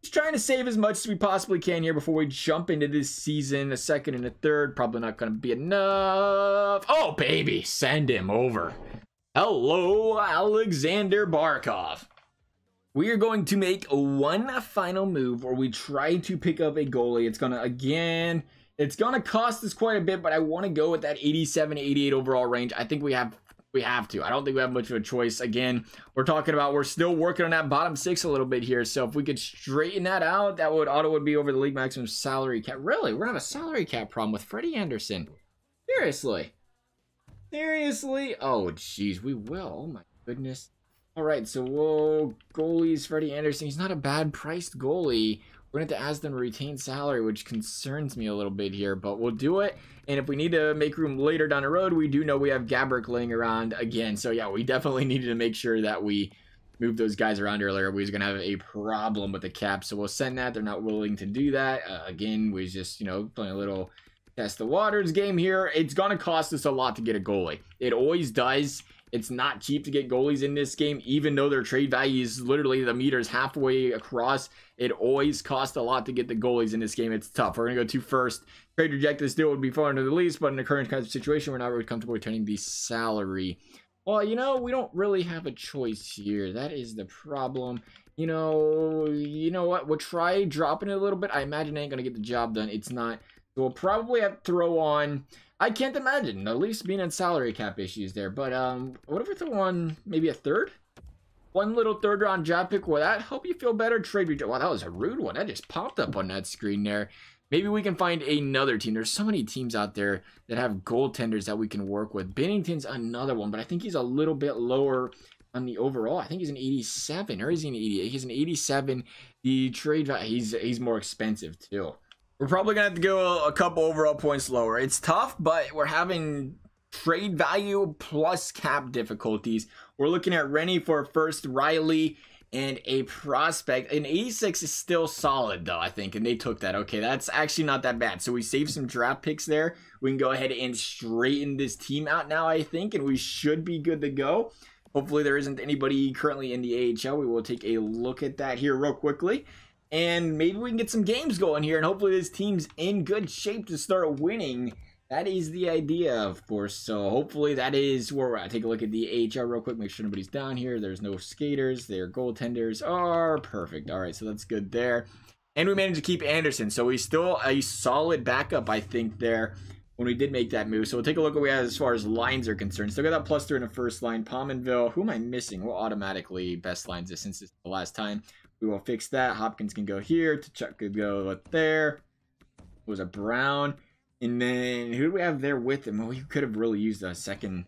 just trying to save as much as we possibly can here before we jump into this season. A second and a third. Probably not going to be enough. Oh, baby. Send him over. Hello, Alexander Barkov. We are going to make one final move where we try to pick up a goalie. It's going to, again, it's going to cost us quite a bit, but I want to go with that 87 to 88 overall range. I think we have to. I don't think we have much of a choice. Again, we're still working on that bottom 6 a little bit here. So if we could straighten that out, that would Ottawa would be over the league maximum salary cap. Really? We're going to have a salary cap problem with Freddie Anderson. Seriously? Oh, jeez, we will. Oh, my goodness. All right, so goalies, Freddie Anderson. He's not a bad priced goalie. We're going to have to ask them to retain salary, which concerns me a little bit here, but we'll do it. And if we need to make room later down the road, we do know we have Gabrick laying around again. So, yeah, we definitely needed to make sure that we move those guys around earlier. We was going to have a problem with the cap, so we'll send that. They're not willing to do that. Again, we just, playing a little test the waters game here. It's going to cost us a lot to get a goalie. It always does. It's not cheap to get goalies in this game, even though their trade value is literally the meters halfway across. It always costs a lot to get the goalies in this game. It's tough. We're going to go to first. Trade reject this deal would be far under the lease, but in the current kind of situation, we're not really comfortable returning the salary. Well, we don't really have a choice here. That is the problem. You know what? We'll try dropping it a little bit. I imagine it ain't going to get the job done. It's not. So we'll probably have to throw on, I can't imagine, at least being in salary cap issues there. But what if we throw on maybe a third? One little third round draft pick. Will that help you feel better? Trade reject. Wow, that was a rude one. That just popped up on that screen there. Maybe we can find another team. There's so many teams out there that have goaltenders that we can work with. Bennington's another one, but I think he's a little bit lower on the overall. I think he's an 87, or is he an 88? He's an 87. The trade value, he's more expensive too. We're probably going to have to go a couple overall points lower. It's tough, but we're having trade value plus cap difficulties. We're looking at Rennie for first, Riley, and a prospect. An 86 is still solid, though, I think, and they took that. Okay, that's actually not that bad. So we saved some draft picks there. We can go ahead and straighten this team out now, I think, and we should be good to go. Hopefully there isn't anybody currently in the AHL. We will take a look at that here real quickly. and maybe we can get some games going here, and hopefully this team's in good shape to start winning. That is the idea, of course. So hopefully that is where we're at. Take a look at the AHL real quick. Make sure nobody's down here. There's no skaters. Their goaltenders are perfect. All right, so that's good there. And we managed to keep Anderson. So he's still a solid backup, I think, there when we did make that move. So we'll take a look at what we have as far as lines are concerned. Still got that +3 in the first line. Pominville, who am I missing? We'll automatically best lines this since it's the last time. We will fix that. Hopkins can go here. Tuchuk could go up there. It was a Brown. And then who do we have there with him? Well, we could have really used a second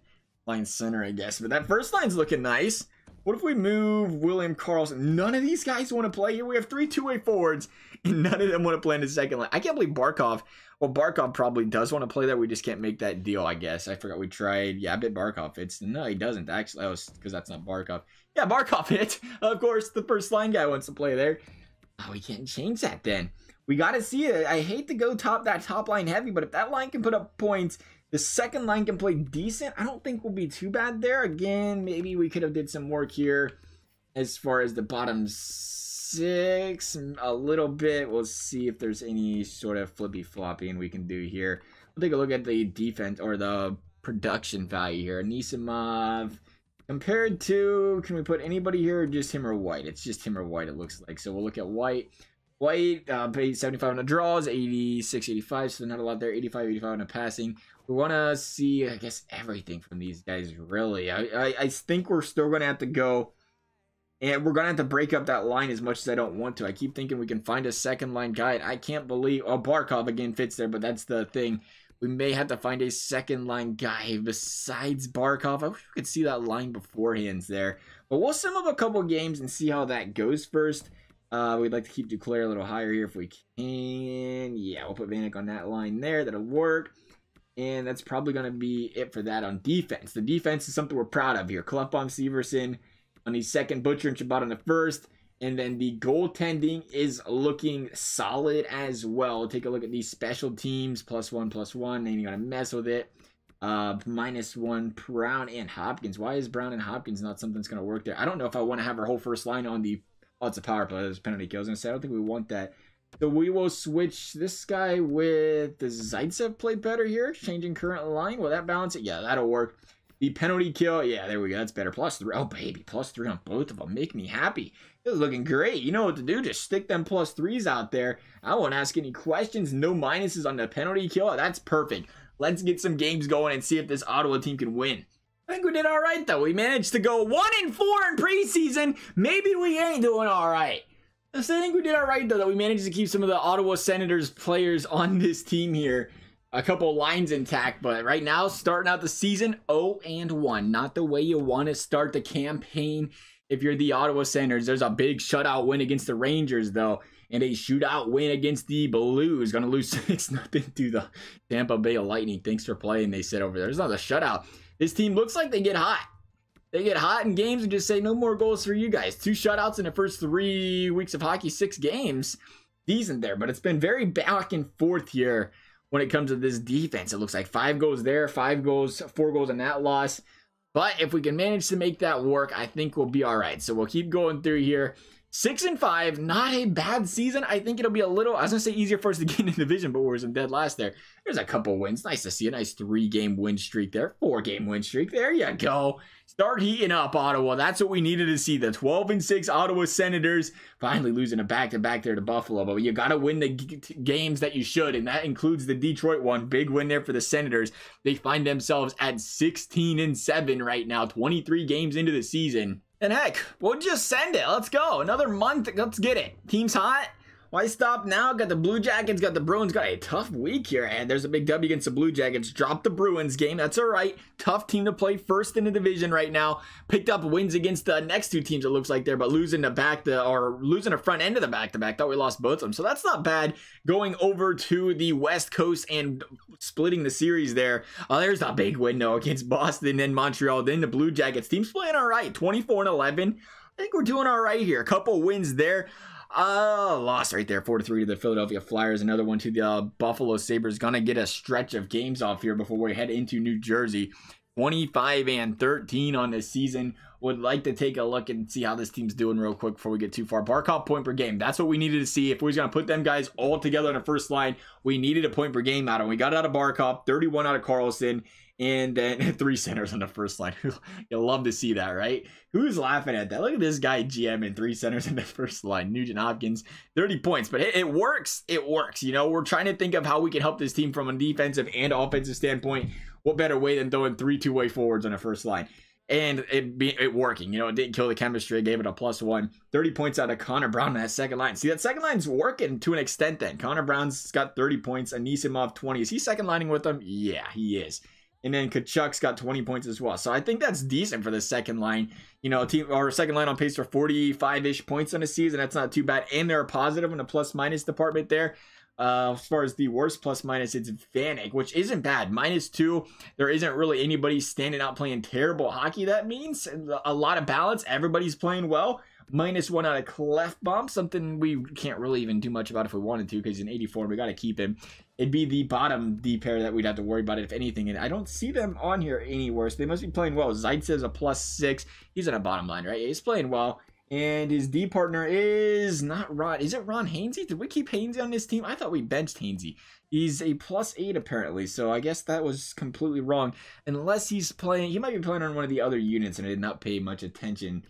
line center, I guess. But that first line's looking nice. What if we move William Karlsson? None of these guys want to play here. We have 3 two-way forwards, and none of them want to play in the second line. I can't believe Barkov. Well, Barkov probably does want to play there. We just can't make that deal, I guess. I forgot we tried. Yeah, I bet Barkov hits. No, he doesn't, actually. Oh, because that's not Barkov. Yeah, Barkov hit. Of course, the first line guy wants to play there. Oh, we can't change that then. We got to see it. I hate to go that top line heavy, but if that line can put up points, the second line can play decent. I don't think we'll be too bad there. Again, maybe we could have did some work here as far as the bottom 6 a little bit. We'll see if there's any sort of flippy flopping we can do here. We'll take a look at the defense or the production value here. Anisimov compared to, can we put anybody here or just him or White? It's just him or White, it looks like. So we'll look at White. White paid 75 on the draws, 86, 85, so not a lot there. 85, 85 on the passing. We want to see, I guess, everything from these guys, really. I think we're still going to have to go, and we're going to have to break up that line as much as I don't want to. I keep thinking we can find a second line guy. I can't believe, oh, Barkov again fits there, but that's the thing. We may have to find a second line guy besides Barkov. I wish we could see that line beforehand there. But we'll sum up a couple games and see how that goes first. We'd like to keep Duclair a little higher here if we can. Yeah, we'll put Vanek on that line there. That'll work. And that's probably going to be it for that on defense. The defense is something we're proud of here. Klefbom, Severson on the second, Butcher and Chabot on the first. And then the goaltending is looking solid as well. Take a look at these special teams. +1/+1. Ain't gonna mess with it. -1 Brown and Hopkins. Why is Brown and Hopkins not something that's going to work there? I don't know if I want to have our whole first line on the... Oh, it's a power play. There's a penalty kill. I was going to say, I don't think we want that. So we will switch this guy with... Does Zaitsev play better here? Changing current line. Will that balance it? Yeah, that'll work. The penalty kill. Yeah, there we go. That's better. +3. Oh, baby. +3 on both of them. Make me happy. This is looking great. You know what to do. Just stick them +3s out there. I won't ask any questions. No minuses on the penalty kill. That's perfect. Let's get some games going and see if this Ottawa team can win. I think we did all right, though. We managed to go 1-4 in preseason. Maybe we ain't doing all right. I think we did all right, though, that we managed to keep some of the Ottawa Senators players on this team here. A couple lines intact, but right now, starting out the season, 0-1. Not the way you want to start the campaign if you're the Ottawa Senators. There's a big shutout win against the Rangers, though, and a shootout win against the Blues. Going to lose 6-0 to the Tampa Bay Lightning. Thanks for playing, they said over there. There's not a shutout. This team looks like they get hot. They get hot in games and just say, no more goals for you guys. 2 shutouts in the first 3 weeks of hockey, 6 games. Decent there, but it's been very back and forth here when it comes to this defense. It looks like 5 goals there, 5 goals, 4 goals in that loss. But if we can manage to make that work, I think we'll be all right. So we'll keep going through here. 6-5, not a bad season. I think it'll be a little, I was going to say easier for us to get in the division, but we were in dead last there. There's a couple wins. Nice to see a nice 3-game win streak there. 4-game win streak. There you go. Start heating up, Ottawa. That's what we needed to see. The 12-6 Ottawa Senators finally losing a back-to-back there to Buffalo. But you got to win the games that you should, and that includes the Detroit one. Big win there for the Senators. They find themselves at 16-7 right now, 23 games into the season. And heck, we'll just send it. Let's go. Another month. Let's get it. Team's hot. Why stop now? Got the Blue Jackets, got the Bruins. Got a tough week here, and there's a big W against the Blue Jackets. Dropped the Bruins game. That's all right. Tough team to play first in the division right now. Picked up wins against the next 2 teams, it looks like there, but losing losing the front end of the back-to-back. Thought we lost both of them, so that's not bad. Going over to the West Coast and splitting the series there. There's a big win, though, against Boston, then Montreal, then the Blue Jackets. Team's playing all right. 24-11. I think we're doing all right here. A couple wins there. Lost right there, 4-3 to the Philadelphia Flyers. Another one to the Buffalo Sabres. Gonna get a stretch of games off here before we head into New Jersey. 25-13 on the season would like to take a look and see how this team's doing real quick before we get too far. Barkov point per game. That's what we needed to see. If we was going to put them guys all together on the first line, we needed a point per game out of them. We got it out of Barkov, 31 out of Carlson, and then 3 centers on the first line. You'll love to see that, right? Who's laughing at that? Look at this guy GM and 3 centers in the first line. Nugent Hopkins, 30 points. But it works. It works. You know, we're trying to think of how we can help this team from a defensive and offensive standpoint. What better way than throwing 3 two-way forwards on the first line? And it working. You know, it didn't kill the chemistry. I gave it a +1. 30 points out of Connor Brown in that second line. See, that second line's working to an extent then. Connor Brown's got 30 points. Anisimov, 20. Is he second lining with them? Yeah, he is. And then Kachuk's got 20 points as well. So I think that's decent for the second line. You know, our second line on pace for 45-ish points on the season. That's not too bad. And they're positive in the plus-minus department there. As far as the worst plus-minus, it's Vanek, which isn't bad. -2. There isn't really anybody standing out playing terrible hockey. That means a lot of balance. Everybody's playing well. -1 out of Clefbaum, something we can't really even do much about if we wanted to because he's an 84 and we got to keep him. It'd be the bottom D pair that we'd have to worry about it, if anything. And I don't see them on here anywhere, so they must be playing well. Zaitsev's a +6. He's on a bottom line, right? Yeah, he's playing well. And his D partner is not Ron. Is it Ron Hainsey? Did we keep Hainsey on this team? I thought we benched Hainsey. He's a +8 apparently, so I guess that was completely wrong. Unless he's playing, he might be playing on one of the other units, and I did not pay much attention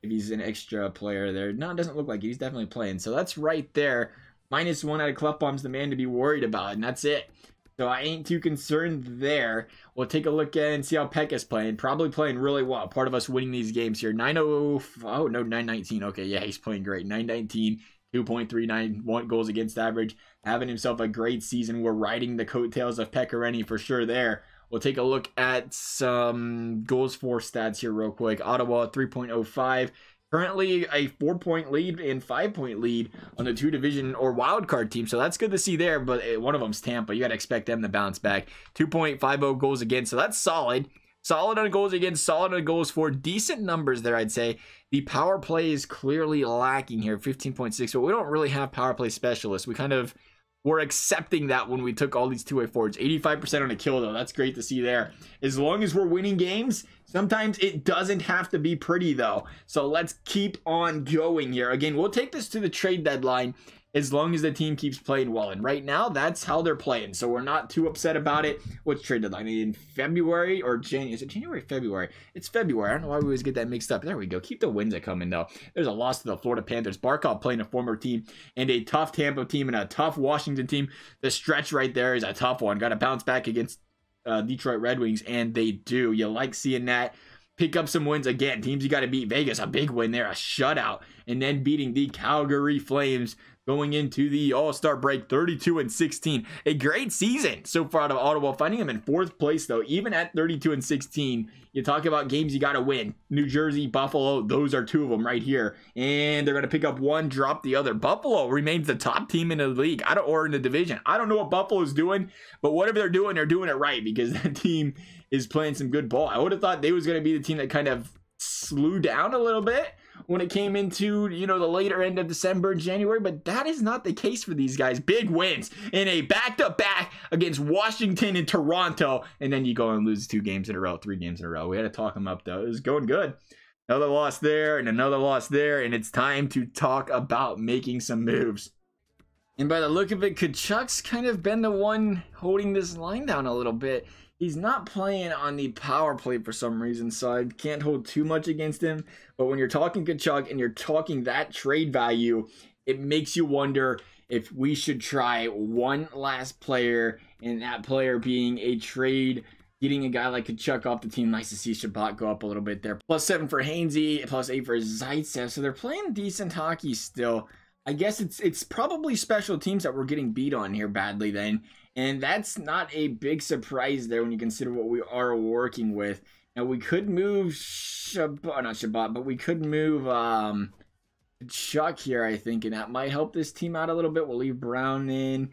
if he's an extra player there. No, it doesn't look like it. He's definitely playing. So that's right there. -1 out of Clefbaum's the man to be worried about, and that's it. So I ain't too concerned there. We'll take a look at and see how Pekka's playing. Probably playing really well. Part of us winning these games here. 919. Okay, yeah, he's playing great. 919, 2.39 goals against average. Having himself a great season. We're riding the coattails of Pekka for sure there. We'll take a look at some goals for stats here real quick. Ottawa, 3.05. Currently a 4-point lead and 5-point lead on the 2 division or wild card team. So that's good to see there, but one of them's Tampa. You got to expect them to bounce back. 2.50 goals against. So that's solid. Solid on goals against, solid on goals for. Decent numbers there, I'd say. The power play is clearly lacking here, 15.6. But we don't really have power play specialists. We kind of were accepting that when we took all these two-way forwards. 85% on a kill, though. That's great to see there. As long as we're winning games, sometimes it doesn't have to be pretty, though. So let's keep on going here. Again, we'll take this to the trade deadline as long as the team keeps playing well. And right now, that's how they're playing. So we're not too upset about it. What's trade deadline? In February or January? Is it January or February? It's February. I don't know why we always get that mixed up. There we go. Keep the wins that coming, though. There's a loss to the Florida Panthers. Barkov playing a former team and a tough Tampa team and a tough Washington team. The stretch right there is a tough one. Got to bounce back against Detroit Red Wings, and they do. You like seeing that. Pick up some wins again. Teams you got to beat. Vegas, a big win there, a shutout. And then beating the Calgary Flames going into the All-Star break, 32-16. A great season so far out of Ottawa. Finding them in 4th place, though, even at 32-16. You talk about games you got to win. New Jersey, Buffalo, those are 2 of them right here. And they're going to pick up one, drop the other. Buffalo remains the top team in the league, or in the division. I don't know what Buffalo's doing, but whatever they're doing it right because that team is playing some good ball. I would have thought they was going to be the team that kind of slew down a little bit when it came into, you know, the later end of December and January, but that is not the case for these guys. Big wins in a back-to-back against Washington and Toronto, and then you go and lose 3 games in a row. We had to talk them up, though. It was going good. Another loss there and another loss there, and it's time to talk about making some moves. And by the look of it, Kachuk's kind of been the one holding this line down a little bit. He's not playing on the power play for some reason, so I can't hold too much against him. But when you're talking Kachuk and you're talking that trade value, it makes you wonder if we should try one last player, and that player being a trade, getting a guy like Kachuk off the team. Nice to see Shabbat go up a little bit there. +7 for Hainsey, +8 for Zaitsev. So they're playing decent hockey still. I guess it's probably special teams that we're getting beat on here badly then. And that's not a big surprise there when you consider what we are working with. Now, we could move but we could move Chuck here, I think, and that might help this team out a little bit. We'll leave Brown in.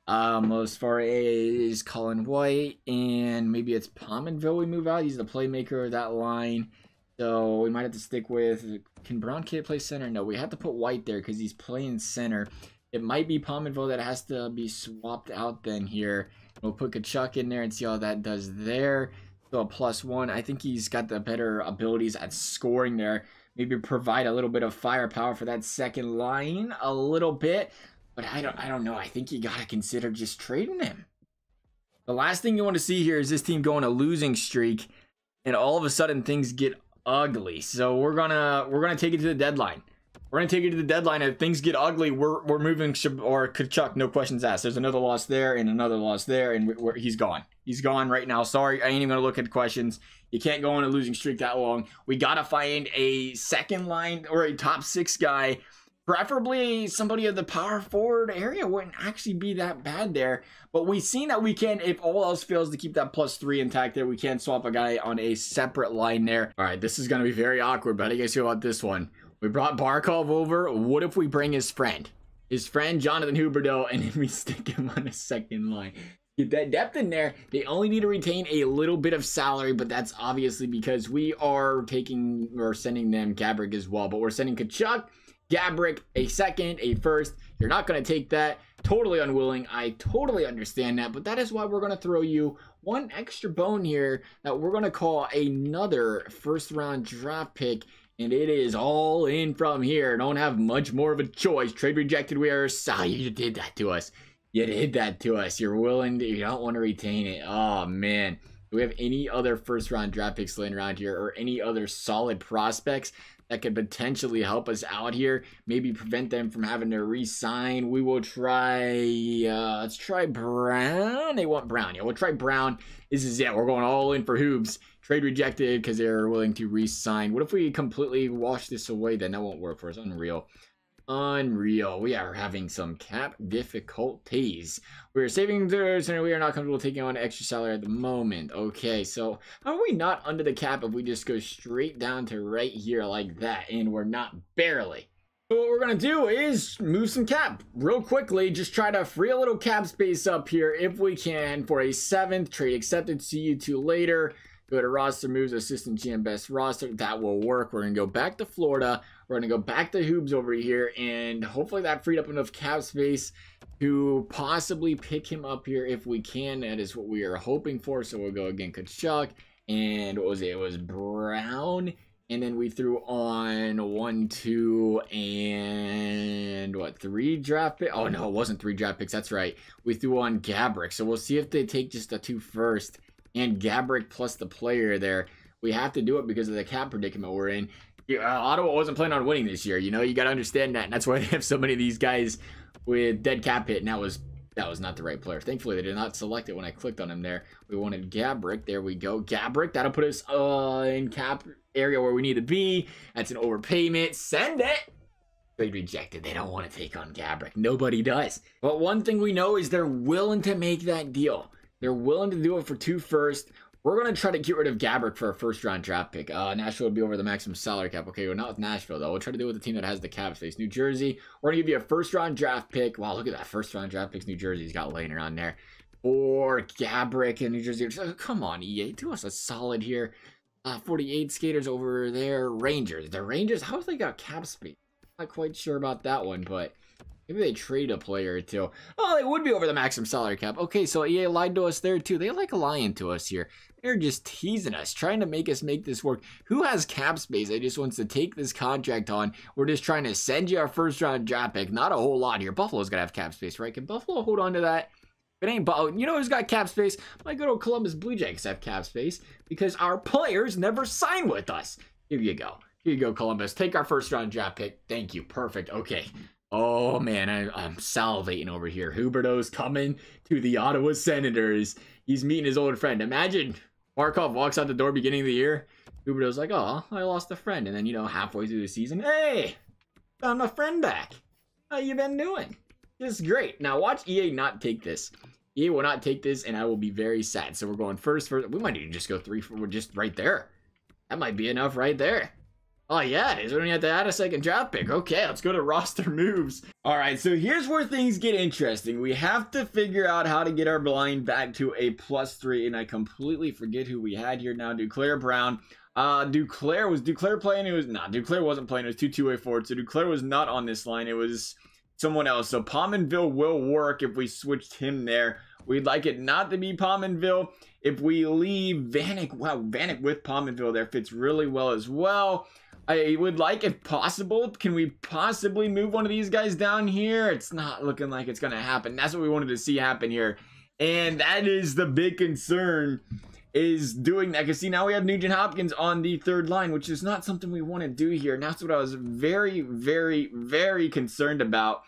As far as Colin White, and maybe it's Pominville we move out. He's the playmaker of that line. So we might have to stick with, can Brown Kid play center? No, we have to put White there because he's playing center. It might be Pominville that has to be swapped out then here. We'll put Kachuk in there and see how that does there. So a +1. I think he's got the better abilities at scoring there. Maybe provide a little bit of firepower for that second line a little bit. But I don't know. I think you got to consider just trading him. The last thing you want to see here is this team go on a losing streak, and all of a sudden things get ugly. So we're gonna take it to the deadline. We're gonna take it to the deadline. If things get ugly, we're moving or Kachuk, no questions asked. There's another loss there and another loss there, and he's gone. He's gone right now. Sorry, I ain't even gonna look at the questions. You can't go on a losing streak that long. We gotta find a second line or a top 6 guy. Preferably somebody of the power forward area wouldn't actually be that bad there. But we've seen that we can, if all else fails to keep that +3 intact there, we can swap a guy on a separate line there. All right, this is going to be very awkward, but how do you guys feel about this one? We brought Barkov over. What if we bring his friend? His friend, Jonathan Huberdeau, and then we stick him on a second line. Get that depth in there. They only need to retain a little bit of salary, but that's obviously because we are taking or sending them Gabrick as well. But we're sending Kachuk, Gabrick, a second, a first. You're not going to take that. Totally unwilling. I totally understand that, but that is why we're going to throw you one extra bone here that we're going to call another first-round draft pick, and it is all in from here. Don't have much more of a choice. Trade rejected. We are sorry. You did that to us. You did that to us. You're willing to, you don't want to retain it. Oh, man. Do we have any other first-round draft picks laying around here or any other solid prospects that could potentially help us out here? Maybe prevent them from having to re-sign. We will try, let's try Brown. They want Brown. Yeah, we'll try Brown. This is it. We're going all in for Hoobs. Trade rejected because they're willing to re-sign. What if we completely wash this away then? That won't work for us. Unreal. Unreal. We are having some cap difficulties. We're saving theirs and we are not comfortable taking on extra salary at the moment. Okay, so how are we not under the cap if we just go straight down to right here like that? And we're not barely. So what we're going to do is move some cap real quickly. Just try to free a little cap space up here if we can for a 7th. Trade accepted. See you two later. Go to roster moves, assistant GM best roster. That will work. We're going to go back to Florida. We're going to go back to Hoobs over here. And hopefully that freed up enough cap space to possibly pick him up here if we can. That is what we are hoping for. So we'll go again, Kachuk. And what was it? It was Brown. And then we threw on 1, 2, and what, 3 draft picks? Oh, no, it wasn't 3 draft picks. That's right. We threw on Gabrick. So we'll see if they take just the 2 first. And Gabrick plus the player there. We have to do it because of the cap predicament we're in. Ottawa wasn't planning on winning this year. You know, you got to understand that. And that's why they have so many of these guys with dead cap hit. And that was not the right player. Thankfully, they did not select it when I clicked on him there. We wanted Gabrick. There we go. Gabrick. That'll put us in cap area where we need to be. That's an overpayment. Send it. They rejected. They don't want to take on Gabrick. Nobody does. But one thing we know is they're willing to make that deal. They're willing to do it for 2 first. We're going to try to get rid of Gabrick for a first-round draft pick. Nashville would be over the maximum salary cap. Okay, we're not with Nashville, though. We'll try to do it with the team that has the cap space. New Jersey, we're going to give you a first-round draft pick. Wow, look at that. First-round draft picks New Jersey's got laying around there. Or Gabrick in New Jersey. Come on, EA. Do us a solid here. 48 skaters over there. Rangers. The Rangers, how have they got cap space? Not quite sure about that one, but maybe they trade a player or two. Oh, they would be over the maximum salary cap. Okay, so EA lied to us there too. They like lying to us here. They're just teasing us, trying to make us make this work. Who has cap space that just wants to take this contract on? We're just trying to send you our first round draft pick. Not a whole lot here. Buffalo's got to have cap space, right? Can Buffalo hold on to that? If it ain't Buffalo, you know who's got cap space? My good old Columbus Blue Jackets have cap space because our players never sign with us. Here you go. Here you go, Columbus. Take our first round draft pick. Thank you. Perfect. Okay. Oh, man, I'm salivating over here. Huberdeau's coming to the Ottawa Senators. He's meeting his old friend. Imagine Markov walks out the door beginning of the year. Huberdeau's like, oh, I lost a friend. And then, you know, halfway through the season, hey, found my friend back. How you been doing? This is great. Now, watch EA not take this. EA will not take this, and I will be very sad. So we're going first. We might even just go 3 for, we're just right there. That might be enough right there. Oh, yeah, it is. We don't have to add a second draft pick. Okay, let's go to roster moves. All right, so here's where things get interesting. We have to figure out how to get our blind back to a +3, and I completely forget who we had here now. Duclair Brown. Was Duclair playing? It was not. Duclair wasn't playing. It was 2 two-way forward, so Duclair was not on this line. It was someone else. So Pominville will work if we switched him there. We'd like it not to be Pominville. If we leave Vanek, wow, Vanek with Pominville there fits really well as well. I would like, if possible, can we possibly move one of these guys down here? It's not looking like it's going to happen. That's what we wanted to see happen here. And that is the big concern, is doing that. Because see, now we have Nugent Hopkins on the third line, which is not something we want to do here. And that's what I was very, very, very concerned about.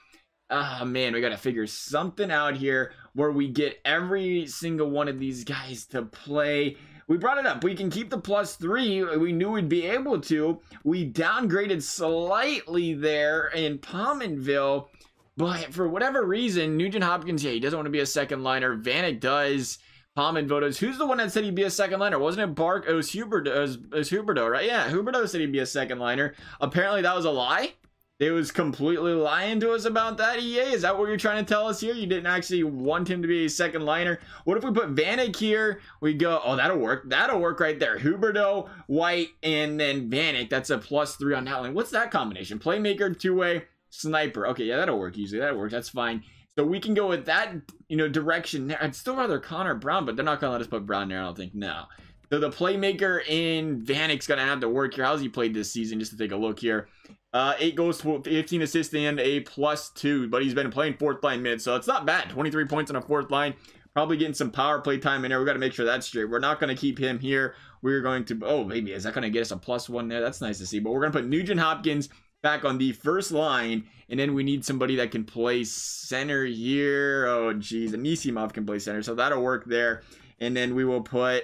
Ah, man, we got to figure something out here where we get every single one of these guys to play. We brought it up. We can keep the +3. We knew we'd be able to. We downgraded slightly there in Pominville. But for whatever reason, Nugent Hopkins, yeah, he doesn't want to be a second liner. Vanek does. Pominville does. Who's the one that said he'd be a second liner? Wasn't it Bark? It was Huberdeau, right? Yeah, Huberdeau said he'd be a second liner. Apparently that was a lie. They was completely lying to us about that, EA? Is that what you're trying to tell us here? You didn't actually want him to be a second liner? What if we put Vanek here? We go, oh, that'll work. That'll work right there. Huberdeau, White, and then Vanek. That's a +3 on that line. What's that combination? Playmaker, two-way, sniper. Okay, yeah, that'll work easily. That works. That's fine. So we can go with that, direction there. I'd still rather Connor Brown, but they're not going to let us put Brown there, I don't think. No. So the playmaker in Vanek's going to have to work here. How's he played this season? Just to take a look here. 8 goals, 15 assists, and a +2. But he's been playing fourth line minutes, so it's not bad. 23 points on a fourth line. Probably getting some power play time in there. We got to make sure that's straight. We're not going to keep him here. We're going to... Oh, maybe. Is that going to get us a +1 there? That's nice to see. But we're going to put Nugent Hopkins back on the first line. And then we need somebody that can play center here. Oh, geez. Anisimov can play center, so that'll work there. And then we will put...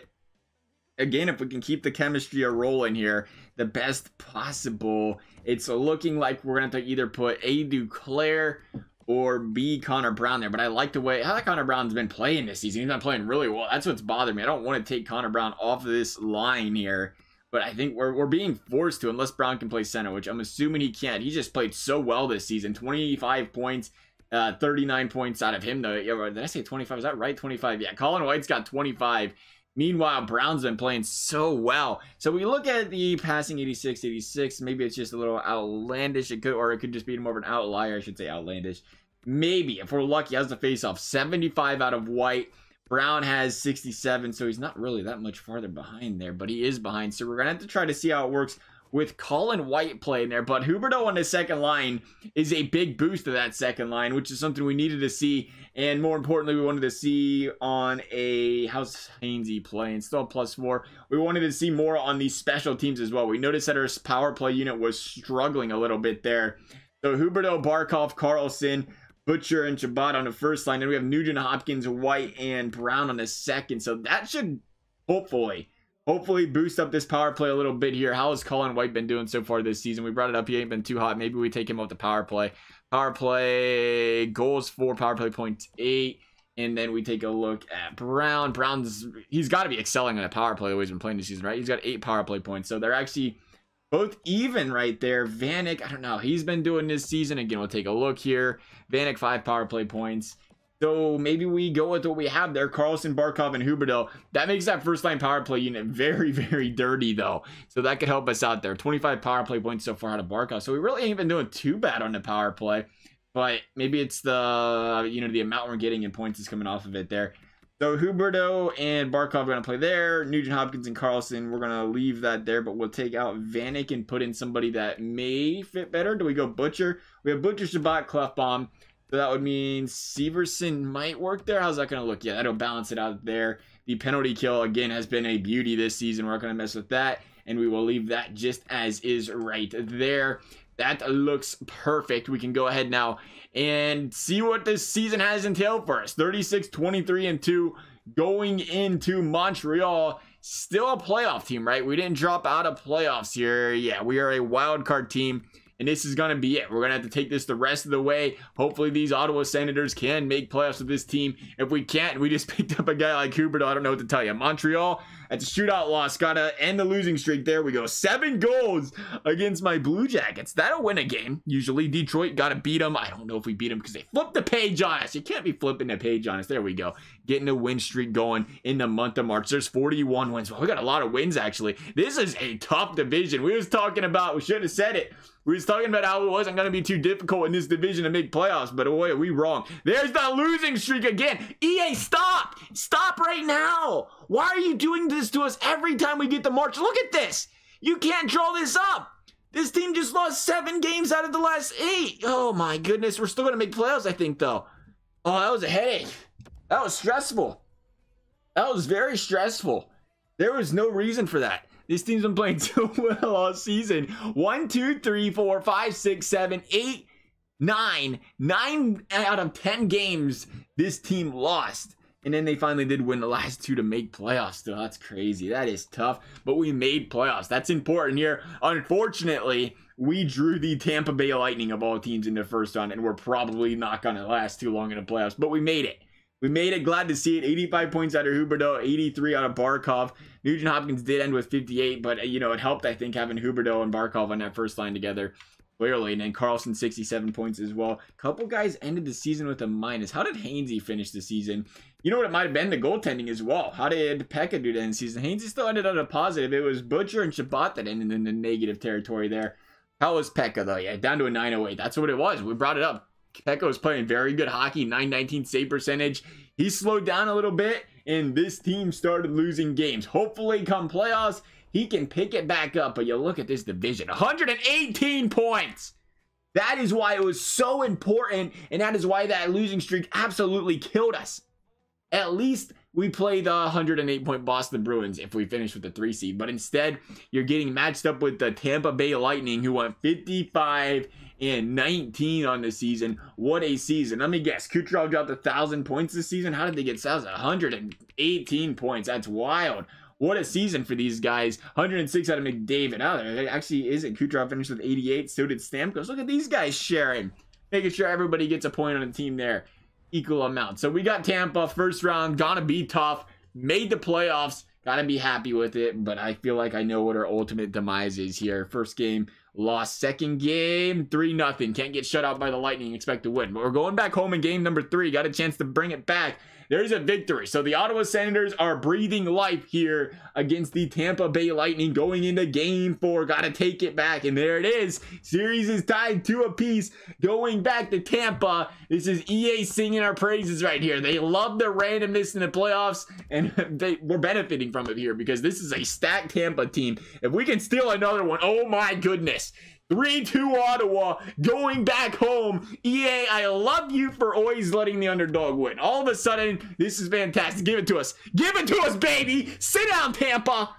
Again, if we can keep the chemistry a rolling here, the best possible, it's looking like we're going to have to either put A. Duclair or B. Connor Brown there. But I like the way how Connor Brown's been playing this season. He's been playing really well. That's what's bothering me. I don't want to take Connor Brown off of this line here. But I think we're being forced to, unless Brown can play center, which I'm assuming he can't. He just played so well this season. 25 points, 39 points out of him, though. Yeah, did I say 25? Is that right? 25. Yeah, Colin White's got 25. Meanwhile, Brown's been playing so well. So we look at the passing 86. Maybe it's just a little outlandish. It could just be more of an outlier. I should say outlandish. Maybe, if we're lucky, has the face-off. 75 out of White. Brown has 67, so he's not really that much farther behind there, but he is behind. So we're going to have to try to see how it works with Colin White playing there. But Huberdeau on the second line is a big boost to that second line, which is something we needed to see. And more importantly, we wanted to see on a... How's Hainsey playing? Still +4. We wanted to see more on these special teams as well. We noticed that our power play unit was struggling a little bit there. So Huberdeau, Barkov, Carlson, Butcher, and Chabot on the first line. Then we have Nugent Hopkins, White, and Brown on the second. So that should hopefully boost up this power play a little bit here. How has Colin White been doing so far this season? We brought it up. He ain't been too hot. Maybe we take him off the power play. Power play goals 4, power play points 8. And then we take a look at Brown. He's got to be excelling on a power play the way he's been playing this season, right? He's got 8 power play points. So they're actually both even right there. Vanek, I don't know. He's been doing this season. Again, we'll take a look here. Vanek, 5 power play points. So maybe we go with what we have there. Carlson, Barkov, and Huberdeau. That makes that first line power play unit very, very dirty, though. So that could help us out there. 25 power play points so far out of Barkov. So we really ain't been doing too bad on the power play. But maybe it's the, the amount we're getting in points is coming off of it there. So Huberdeau and Barkov are going to play there. Nugent Hopkins and Carlson, we're going to leave that there. But we'll take out Vanek and put in somebody that may fit better. Do we go Butcher? We have Butcher, Chabot, Clefbaum. So that would mean Severson might work there. How's that going to look? Yeah, that'll balance it out there. The penalty kill, again, has been a beauty this season. We're not going to mess with that. And we will leave that just as is right there. That looks perfect. We can go ahead now and see what this season has entailed for us. 36, 23, and 2 going into Montreal. Still a playoff team, right? We didn't drop out of playoffs here. Yeah, we are a wild card team. And this is going to be it. We're going to have to take this the rest of the way. Hopefully these Ottawa Senators can make playoffs with this team. If we can't, we just picked up a guy like Huberdeau. I don't know what to tell you. Montreal, that's a shootout loss. Got to end the losing streak. There we go. 7 goals against my Blue Jackets. That'll win a game. Usually Detroit got to beat them. I don't know if we beat them because they flipped the page on us. You can't be flipping the page on us. There we go. Getting a win streak going in the month of March. There's 41 wins. Well, we got a lot of wins, actually. This is a tough division. We was talking about, we should have said it. We was talking about how it wasn't going to be too difficult in this division to make playoffs, but boy, are we wrong. There's that losing streak again. EA, stop! Stop right now! Why are you doing this to us every time we get to March? Look at this! You can't draw this up! This team just lost 7 games out of the last 8. Oh my goodness, we're still going to make playoffs, I think, though. Oh, that was a headache. That was stressful. That was very stressful. There was no reason for that. This team's been playing so well all season. 1, 2, 3, 4, 5, 6, 7, 8, 9. 9 out of 10 games this team lost. And then they finally did win the last 2 to make playoffs. Still, that's crazy. That is tough. But we made playoffs. That's important here. Unfortunately, we drew the Tampa Bay Lightning of all teams in the first round. And we're probably not going to last too long in the playoffs. But we made it. We made it. Glad to see it. 85 points out of Huberdeau. 83 out of Barkov. Nugent Hopkins did end with 58. But, you know, it helped, I think, having Huberdeau and Barkov on that first line together. Clearly, and then Carlson 67 points as well. Couple guys ended the season with a minus. How did Hainsey finish the season? You know what it might have been? The goaltending as well. How did Pekka do to end the season? Hainsey still ended on a positive. It was Butcher and Shabbat that ended in the negative territory there. How was Pekka though? Yeah, down to a 908. That's what it was. We brought it up. Pekka was playing very good hockey. 919 save percentage. He slowed down a little bit, and this team started losing games. Hopefully, come playoffs, he can pick it back up, but you look at this division, 118 points. That is why it was so important, and that is why that losing streak absolutely killed us. At least we play the 108-point Boston Bruins if we finish with the 3 seed, but instead, you're getting matched up with the Tampa Bay Lightning, who went 55-19 on the season. What a season. Let me guess, Kucherov dropped 1,000 points this season. How did they get 118 points? That's wild. What a season for these guys. 106 out of McDavid. Oh, there actually isn't. Kucherov finished with 88. So did Stamkos. Look at these guys sharing. Making sure everybody gets a point on the team there. Equal amount. So we got Tampa. First round. Gonna be tough. Made the playoffs. Gotta be happy with it. But I feel like I know what our ultimate demise is here. First game, lost. Second game, 3-0. Can't get shut out by the Lightning. Expect to win. But we're going back home in game number 3. Got a chance to bring it back. There's a victory. So the Ottawa Senators are breathing life here against the Tampa Bay Lightning going into game 4. Got to take it back. And there it is. Series is tied 2 apiece. Going back to Tampa. This is EA singing our praises right here. They love the randomness in the playoffs. And we're benefiting from it here because this is a stacked Tampa team. If we can steal another one, oh my goodness. 3-2 Ottawa, going back home. EA, I love you for always letting the underdog win. All of a sudden, this is fantastic. Give it to us. Give it to us, baby. Sit down, Tampa.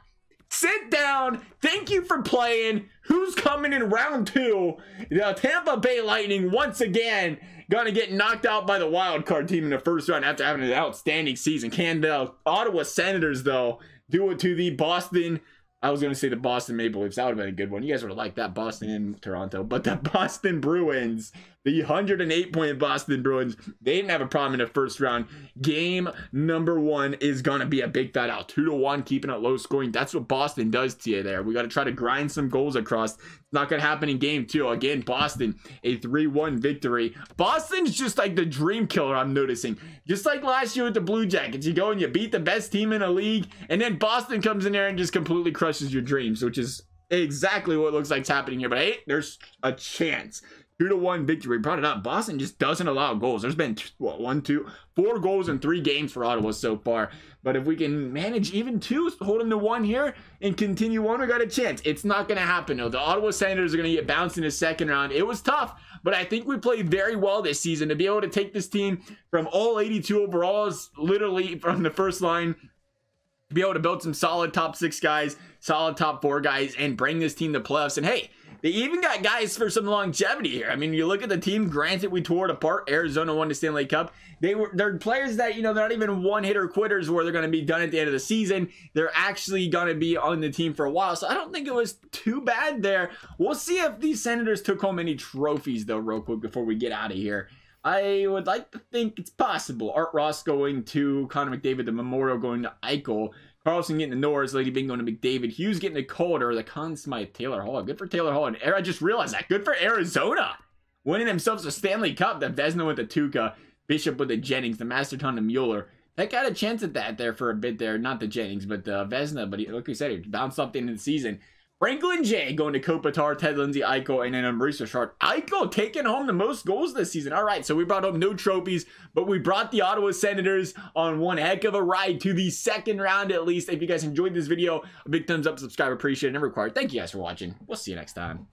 Sit down. Thank you for playing. Who's coming in round 2? The Tampa Bay Lightning, once again, gonna get knocked out by the wild card team in the first round after having an outstanding season. Can the Ottawa Senators, though, do it to the Boston... I was going to say the Boston Maple Leafs. That would have been a good one. You guys would have liked that, Boston and Toronto. But the Boston Bruins, the 108-point Boston Bruins, they didn't have a problem in the first round. Game number 1 is going to be a big fat out. 2-1, keeping it low scoring. That's what Boston does to you there. We got to try to grind some goals across. It's not going to happen in game 2. Again, Boston, a 3-1 victory. Boston's just like the dream killer, I'm noticing. Just like last year with the Blue Jackets. You go and you beat the best team in the league, and then Boston comes in there and just completely crushes your dreams, which is exactly what looks like it's happening here. But hey, there's a chance. 2-1 victory. Brought it up. Boston just doesn't allow goals. There's been, what, 1, 2, 4 goals in 3 games for Ottawa so far. But if we can manage even 2, hold them to 1 here and continue on, we got a chance. It's not going to happen, though. The Ottawa Senators are going to get bounced in the second round. It was tough, but I think we played very well this season to be able to take this team from all 82 overalls, literally from the first line, to be able to build some solid top 6 guys, solid top 4 guys, and bring this team to playoffs. And hey, they even got guys for some longevity here. I mean, you look at the team, granted we tore it apart. Arizona won the Stanley Cup. They're players that, you know, they're not even one-hitter quitters where they're going to be done at the end of the season. They're actually going to be on the team for a while. So I don't think it was too bad there. We'll see if these Senators took home any trophies, though, real quick before we get out of here. I would like to think it's possible. Art Ross going to Connor McDavid, the Memorial going to Eichel. Carlson getting the Norris, Lady Bing going to McDavid, Hughes getting the Calder, the Conn Smythe, Taylor Hall. Good for Taylor Hall. And I just realized that. Good for Arizona. Winning themselves a Stanley Cup. The Vezina with the Tuca, Bishop with the Jennings, the Masterton, the Mueller. That got a chance at that there for a bit there. Not the Jennings, but the Vezina. But like we said, he bounced up the end of the season. Franklin J going to Kopitar, Ted Lindsay, Eichel, and then Marisa Sharp. Eichel taking home the most goals this season. All right, so we brought home no trophies, but we brought the Ottawa Senators on one heck of a ride to the second round at least. If you guys enjoyed this video, a big thumbs up, subscribe, appreciate it, and required. Thank you guys for watching. We'll see you next time.